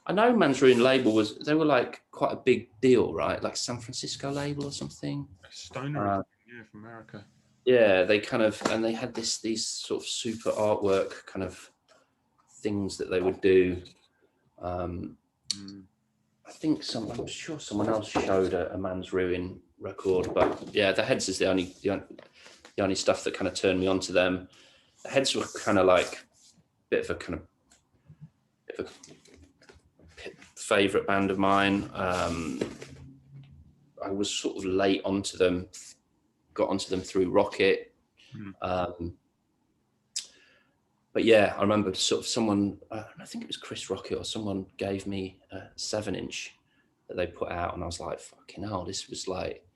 I know Man's Ruin label they were like quite a big deal, right? Like San Francisco label or something. Stoner, from America. Yeah, they and they had these sort of super artwork kind of things that they would do. I'm sure someone else showed a Man's Ruin record, but yeah, The Heads is the only stuff that kind of turned me on to them. The Heads were kind of like a bit of a favorite band of mine. I was sort of late onto them, got onto them through Rocket. but yeah, I remember sort of someone, I think it was Chris Rocket or someone gave me a 7-inch that they put out, and I was like, fucking hell, this was like,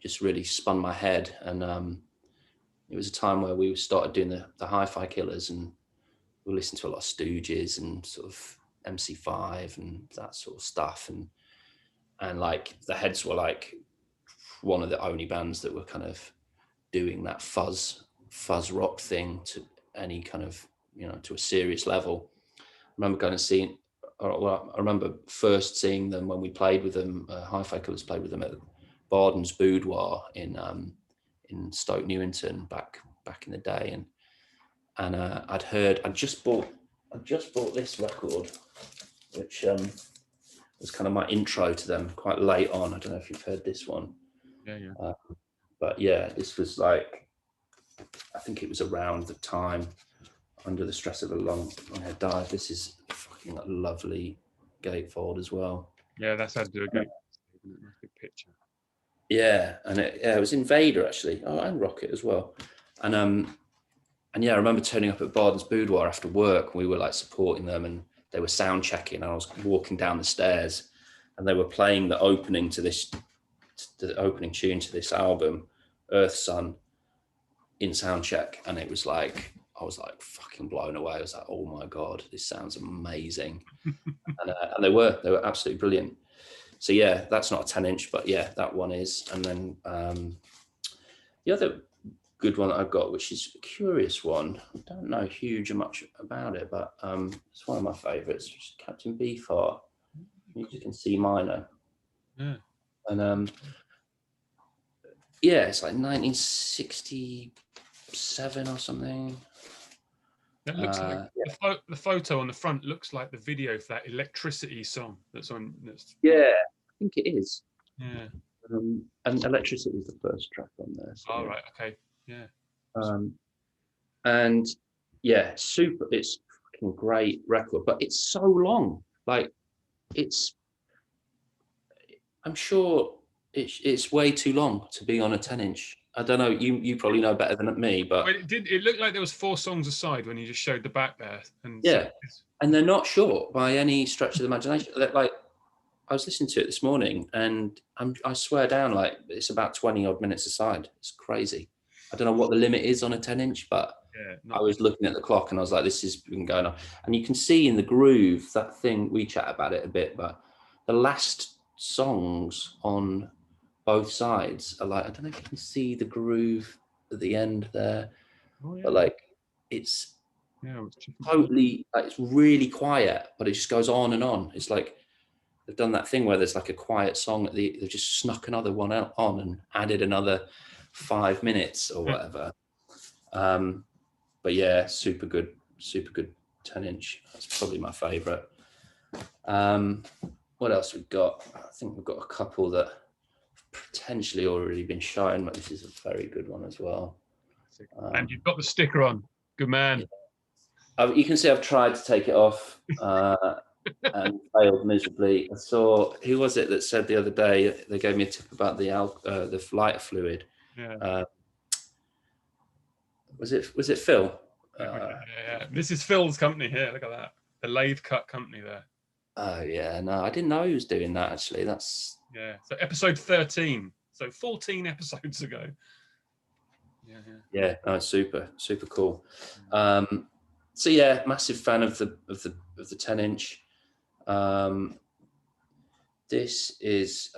just really spun my head. And it was a time where we started doing the hi-fi killers, and we listened to a lot of Stooges and sort of MC5 and that sort of stuff. And like the Heads were like one of the only bands that were kind of doing that fuzz rock thing to any kind of, you know, to a serious level. I remember going and seeing, well, I remember first seeing them when we played with them, Hi-Fi Killers played with them at Barden's Boudoir in Stoke Newington back in the day. And I'd just bought this record, which was kind of my intro to them quite late on. I don't know if you've heard this one. Yeah. But yeah, this was like, I think it was around the time Under the Stress of a Long Hair Dive. This is fucking lovely gatefold as well. Yeah, that's how to do a good picture. Yeah, and it was Invader actually. Oh, and Rocket as well. And yeah, I remember turning up at Barden's Boudoir after work. We were like supporting them, and they were sound checking. And I was walking down the stairs, and they were playing the opening to the opening tune to this album, Earth Sun, in sound check. And it was like, I was like fucking blown away. I was like, oh my God, this sounds amazing. And they were absolutely brilliant. So yeah, that's not a 10-inch, but yeah, that one is. And then the other good one that I've got, which is a curious one, I don't know huge much about it, but it's one of my favorites, which is Captain Beefheart, music in C minor. Yeah. And yeah, it's like 1967 or something. That looks like the photo on the front looks like the video for that Electricity song that's on. Yeah, I think it is. Yeah. And Electricity is the first track on there. So. Oh, right. Okay. Yeah. And yeah, super. It's fucking great record, but it's so long. Like, I'm sure it's way too long to be on a 10-inch. I don't know. You probably know better than me, but it looked like there was 4 songs aside when you just showed the back there. And yeah, and they're not short by any stretch of the imagination. Like, I was listening to it this morning, and I swear down, like, it's about 20 odd minutes aside. It's crazy. I don't know what the limit is on a 10-inch, but I was looking at the clock and I was like, this has been going on. And you can see in the groove, that thing, we chat about it a bit, but the last songs on both sides are like, I don't know if you can see the groove at the end there, but like, it's totally, like, it's really quiet, but it just goes on and on. It's like, they've done that thing where there's like a quiet song they've just snuck another one out on and added another 5 minutes or whatever. But yeah, super good 10-inch. That's probably my favorite. What else we've got? I think we've got a couple that have potentially already been shown, but this is a very good one as well. And you've got the sticker on. Good man. Yeah. You can see I've tried to take it off and failed miserably. I saw, who was it that said the other day, they gave me a tip about the lighter fluid. Yeah. Was it Phil? Yeah. This is Phil's company here. Look at that. The lathe cut company there. Oh yeah, no, I didn't know he was doing that actually. That's So episode 13. So 14 episodes ago. Yeah, no, super cool. So yeah, massive fan of the 10-inch. This is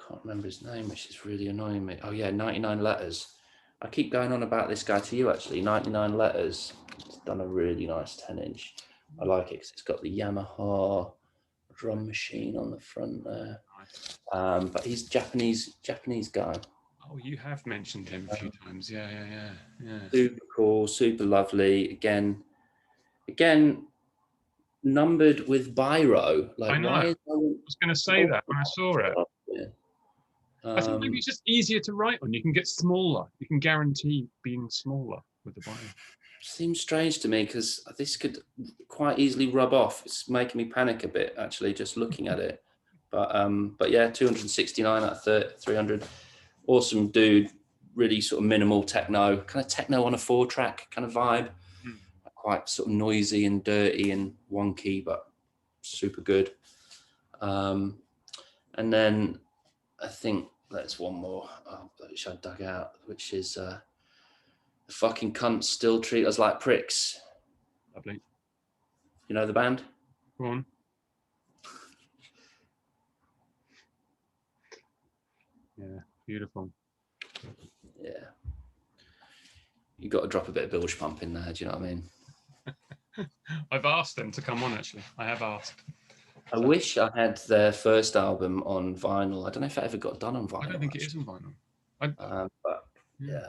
can't remember his name, which is really annoying me. Oh yeah, 99 Letters. I keep going on about this guy to you actually. 99 Letters. It's done a really nice 10-inch. I like it because it's got the Yamaha drum machine on the front there. But he's Japanese guy. Oh, you have mentioned him a few times. Yeah. Super cool, super lovely. Again, numbered with biro. Like, I know. I was going to say that when I saw it. I think maybe it's just easier to write on. You can get smaller. You can guarantee being smaller with the biro. Seems strange to me because this could quite easily rub off. It's making me panic a bit actually, just looking at it. But yeah, 269 out of 300. Awesome dude, really sort of minimal techno, kind of techno on a 4-track kind of vibe. Quite sort of noisy and dirty and wonky, but super good. And then I think there's one more, which I dug out, which is the fucking cunts still treat us like pricks. Lovely. You know the band? Go on. Yeah, beautiful. Yeah. You got to drop a bit of bilge pump in there, do you know what I mean? I've asked them to come on, actually. I have asked. I wish I had their first album on vinyl. I don't know if it ever got done on vinyl. I don't think it is on vinyl. But yeah,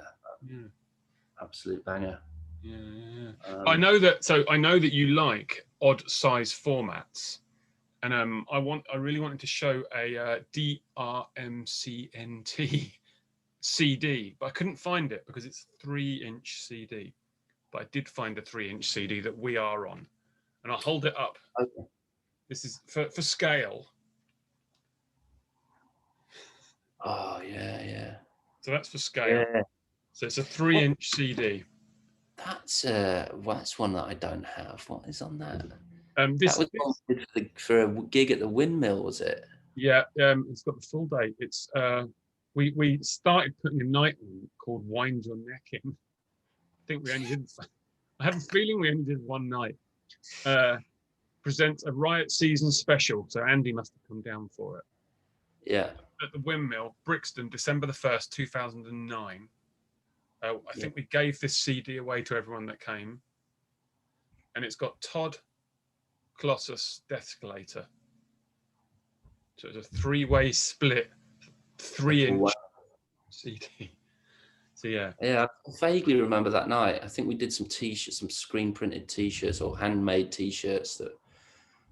absolute banger. Yeah. I know that. So I know that you like odd size formats, and I really wanted to show a DRMCNT CD, but I couldn't find it because it's a 3-inch CD. But I did find a 3-inch CD that we are on, and I'll hold it up. Okay. This is for scale. Oh yeah. So that's for scale. Yeah. So it's a 3-inch CD. That's one that I don't have. What is on that? This that was for a gig at the Windmill, was it? Yeah. It's got the full date. It's we started putting a night on called Wind Your Neck In. I think we only did. I have a feeling we only did one night. Presents a Riot Season special. So Andy must have come down for it. Yeah. At the Windmill, Brixton, December the 1st, 2009. I think we gave this CD away to everyone that came. And it's got Todd, Colossus, Deathscalator. So it's a 3-way split, 3-inch CD. So yeah. Yeah, I vaguely remember that night. I think we did some t-shirts, some screen printed t-shirts or handmade t-shirts that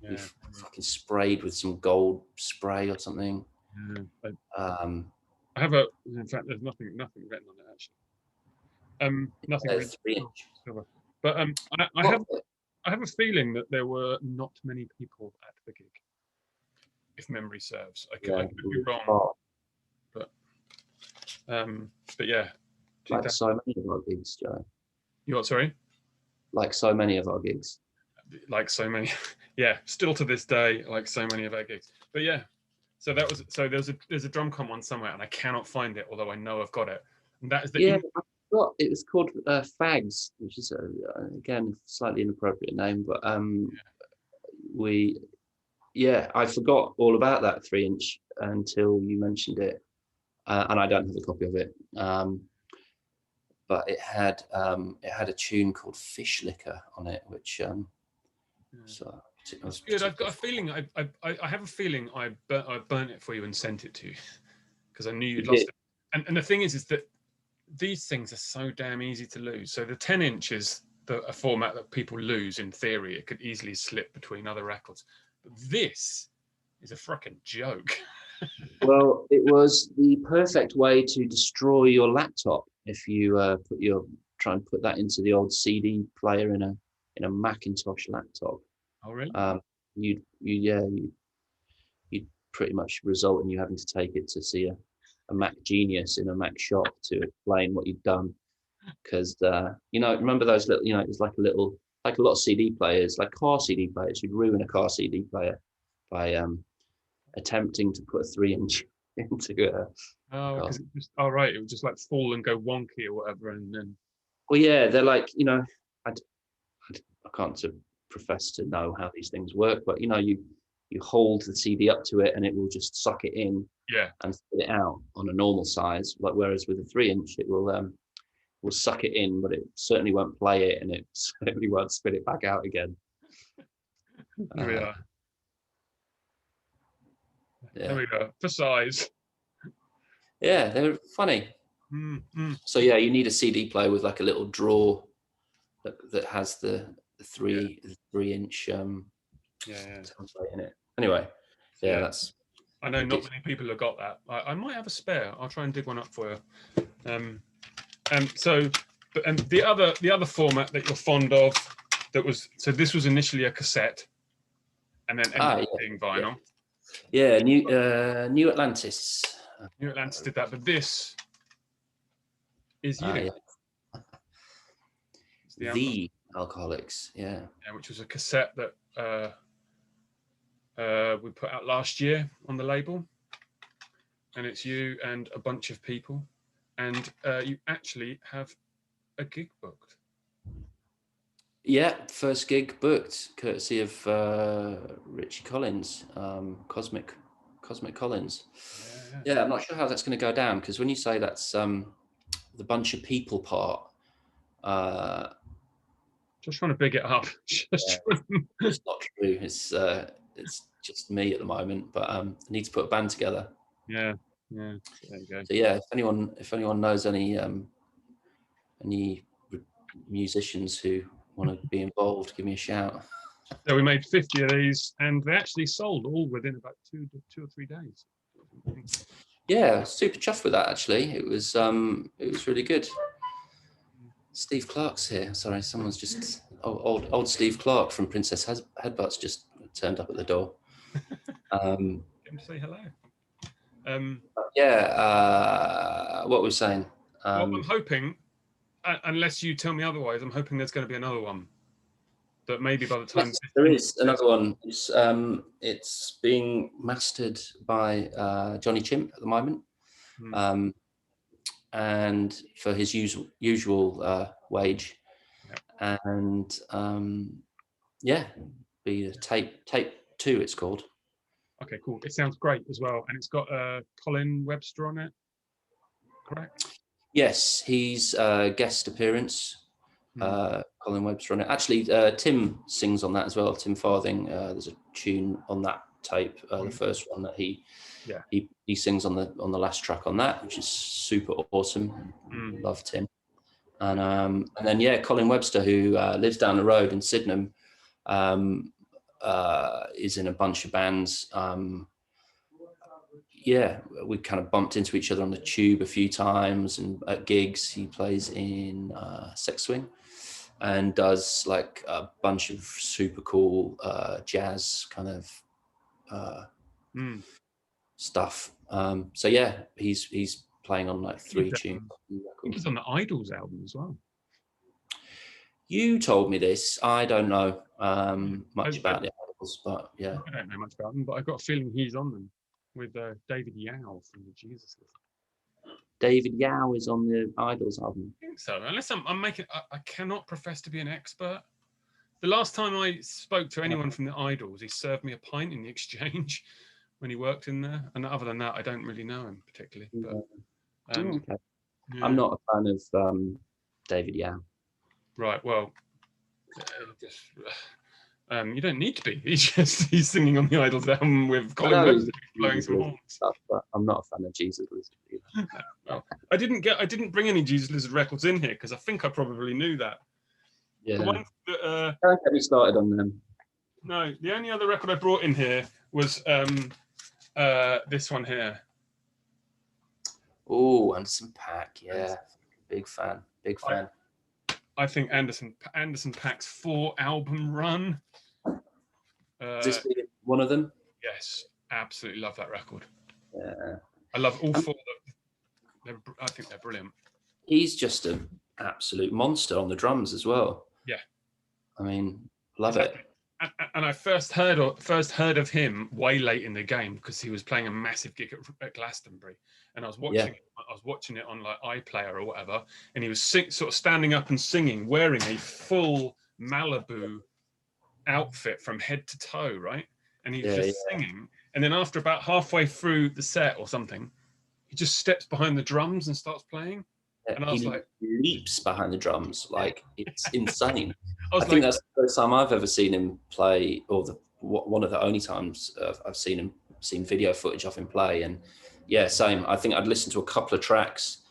we fucking sprayed with some gold spray or something. Yeah. I have in fact, there's nothing written on it actually. Nothing written. But I have a feeling that there were not many people at the gig, if memory serves. I could be wrong. But yeah. Like so many of our gigs, Joe. You what, sorry? Like so many of our gigs. Like so many. Yeah, still to this day, like so many of our gigs. But yeah. So there's a drum comp one somewhere and I cannot find it, although I know I've got it. And that is the I forgot it was called Fags, which is again a slightly inappropriate name, but I forgot all about that 3-inch until you mentioned it. And I don't have a copy of it. But it had a tune called Fish Liquor on it, which so it was good. I've got a feeling I have a feeling I burnt it for you and sent it to you because I knew you'd lost it. And the thing is that these things are so damn easy to lose. So the 10-inch is a format that people lose in theory. It could easily slip between other records. But this is a fucking joke. Well, it was the perfect way to destroy your laptop if you try and put that into the old CD player in a Macintosh laptop. Oh really? You'd pretty much result in you having to take it to see a Mac genius in a Mac shop to explain what you've done, because remember those little, it's like a lot of CD players, like car CD players, you'd ruin a car CD player by attempting to put a 3-inch into it. Oh, because it would just like fall and go wonky or whatever, and then. Well, yeah, they're like, I can't profess to know how these things work, but you hold the CD up to it and it will just suck it in, and spit it out on a normal size. Whereas with a 3-inch, it will suck it in, but it certainly won't play it, and it certainly won't spit it back out again. Here we are. There we go. For size. Yeah, they're funny. So yeah, you need a CD player with like a little drawer that has the 3-inch template in it. Anyway, that's. I know not many people have got that. I might have a spare. I'll try and dig one up for you. So the other format that you're fond of, this was initially a cassette, and then ended up being vinyl. Yeah, New Atlantis. New Atlantis did that, but this Is you. Yeah. It's the The Alcoholics, yeah. which was a cassette that we put out last year on the label, and it's you and a bunch of people, and you actually have a gig booked. Yeah, first gig booked, courtesy of Richie Collins, Cosmic Collins. Yeah, I'm not sure how that's going to go down, because when you say that's the bunch of people part, just trying to big it up. It's not true. It's just me at the moment, but I need to put a band together. Yeah. There you go. So yeah, if anyone knows any musicians who want to be involved, give me a shout. So we made 50 of these, and they actually sold all within about 2 or 3 days. Yeah, super chuffed with that. Actually, it was really good. Steve Clark's here. Sorry, someone's just old Steve Clark from Princess Headbutts just turned up at the door. Get him to say hello. What we're saying. Well, I'm hoping, unless you tell me otherwise, I'm hoping there's going to be another one. That maybe by the time there is another one. It's being mastered by Johnny Chimp at the moment, and for his usual wage, and be tape 2. It's called. Okay, cool. It sounds great as well, and it's got Colin Webster on it. Correct? Yes, he's guest appearance. Colin Webster on it. Actually, Tim sings on that as well. Tim Farthing. There's a tune on that tape, the first one that he sings on the last track on that, which is super awesome. Love Tim. And then Colin Webster, who lives down the road in Sydenham, is in a bunch of bands. We kind of bumped into each other on the tube a few times, and at gigs. He plays in Sex Swing and does like a bunch of super cool jazz kind of stuff. He's playing on like 3 tunes. He was on the Idols album as well. You told me this. I don't know much about the Idols, but yeah. I don't know much about them, but I've got a feeling he's on them with David Yao from the Jesus List. David Yao is on the Idols album. I think so. Unless I'm making, I cannot profess to be an expert. The last time I spoke to anyone from the Idols, he served me a pint in the exchange when he worked in there. And other than that, I don't really know him particularly. But okay. I'm not a fan of David Yao. Right. Well, you don't need to be. He's singing on the Idols album with Colin Webster blowing some horns. Stuff, but I'm not a fan of Jesus Lizard either. Well, I didn't bring any Jesus Lizard records in here because I think I probably knew that. Yeah. The one that, don't get me started on them. No, the only other record I brought in here was this one here. Oh, Anderson .Paak, yeah, big fan. I think Anderson .Paak's 4-album run. Is this one of them? Yes, absolutely love that record. Yeah, I love all 4 of them. I think they're brilliant. He's just an absolute monster on the drums as well. Yeah, I mean, love it. And I first heard of him way late in the game because he was playing a massive gig at Glastonbury, and I was watching it on like iPlayer or whatever, and he was sort of standing up and singing, wearing a full Malibu outfit from head to toe, right? And he was just singing, and then after about halfway through the set or something, he just steps behind the drums and starts playing. And I was like, leaps behind the drums, like it's insane. I think that's the first time I've ever seen him play, or one of the only times I've seen video footage of him play. And yeah, same. I think I'd listened to a couple of tracks.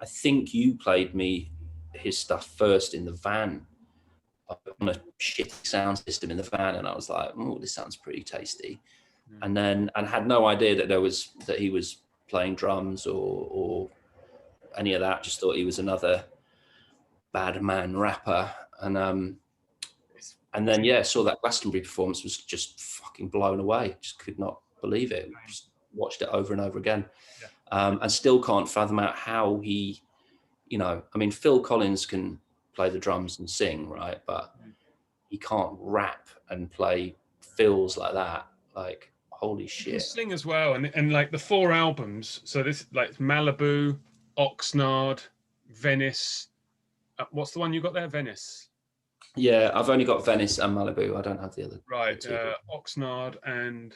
I think you played me his stuff first in the van on a shitty sound system in the van, and I was like, "Oh, this sounds pretty tasty." And had no idea that he was playing drums or any of that. Just thought he was another bad man rapper, and then saw that Glastonbury performance, was just fucking blown away. Just could not believe it. Just watched it over and over again, and still can't fathom out how he you know, I mean, Phil Collins can play the drums and sing, right? But he can't rap and play fills like that. Like, holy You can shit. sing as well, and like the 4 albums. So this like Malibu, Oxnard, Venice. What's the one you got there? Venice. Yeah, I've only got Venice and Malibu. I don't have the other Right. two. Oxnard and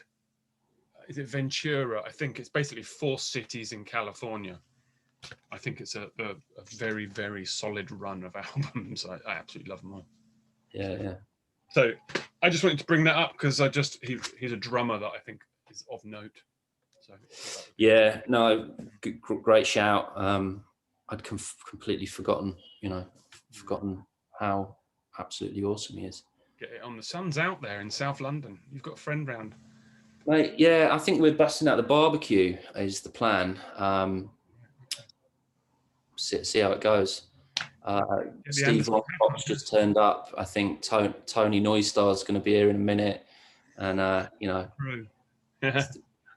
is it Ventura? I think it's basically 4 cities in California. I think it's a very, very solid run of albums. I absolutely love them all. Yeah, yeah. So I just wanted to bring that up because he's a drummer that I think is of note. So yeah, no, great shout. I'd completely forgotten, you know, how absolutely awesome he is. Get it on. The sun's out there in South London. You've got a friend round. Mate, yeah, I think we're busting out the barbecue is the plan. See how it goes. Steve Longbox just turned up. I think Tony Noisestar is going to be here in a minute, and you know,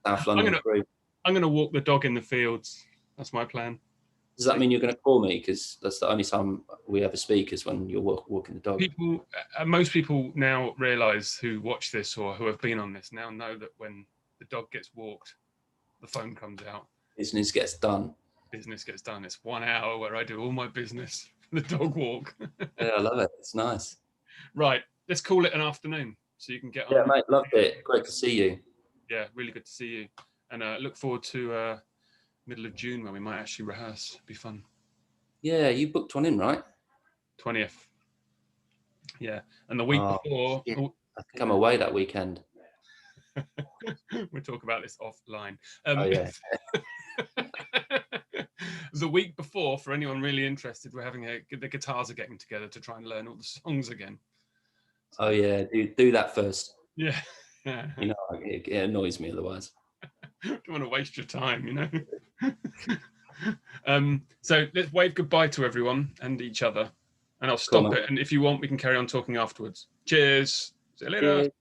South London crew. I'm going to walk the dog in the fields. That's my plan. Does that mean you're going to call me? Because that's the only time we ever speak is when you're walking the dog. Most people now realise who watch this or who have been on this now know that when the dog gets walked, the phone comes out. Business gets done. Business gets done. It's 1 hour where I do all my business. The dog walk. Yeah, I love it. It's nice. Right, let's call it an afternoon so you can get on. Yeah, mate, loved it. Great to see you. Yeah, really good to see you. And look forward to middle of June when we might actually rehearse. It'd be fun. Yeah, you booked one in, right? 20th. Yeah, and the week before. Yeah. I think I'm away that weekend. We'll talk about this offline. Oh yeah. The week before, for anyone really interested, we're having the guitars are getting together to try and learn all the songs again. So, oh yeah, do that first. Yeah. You know, it annoys me otherwise. Don't want to waste your time, you know. So let's wave goodbye to everyone and each other, and I'll stop it. And if you want, we can carry on talking afterwards. Cheers. See you later. Cheers.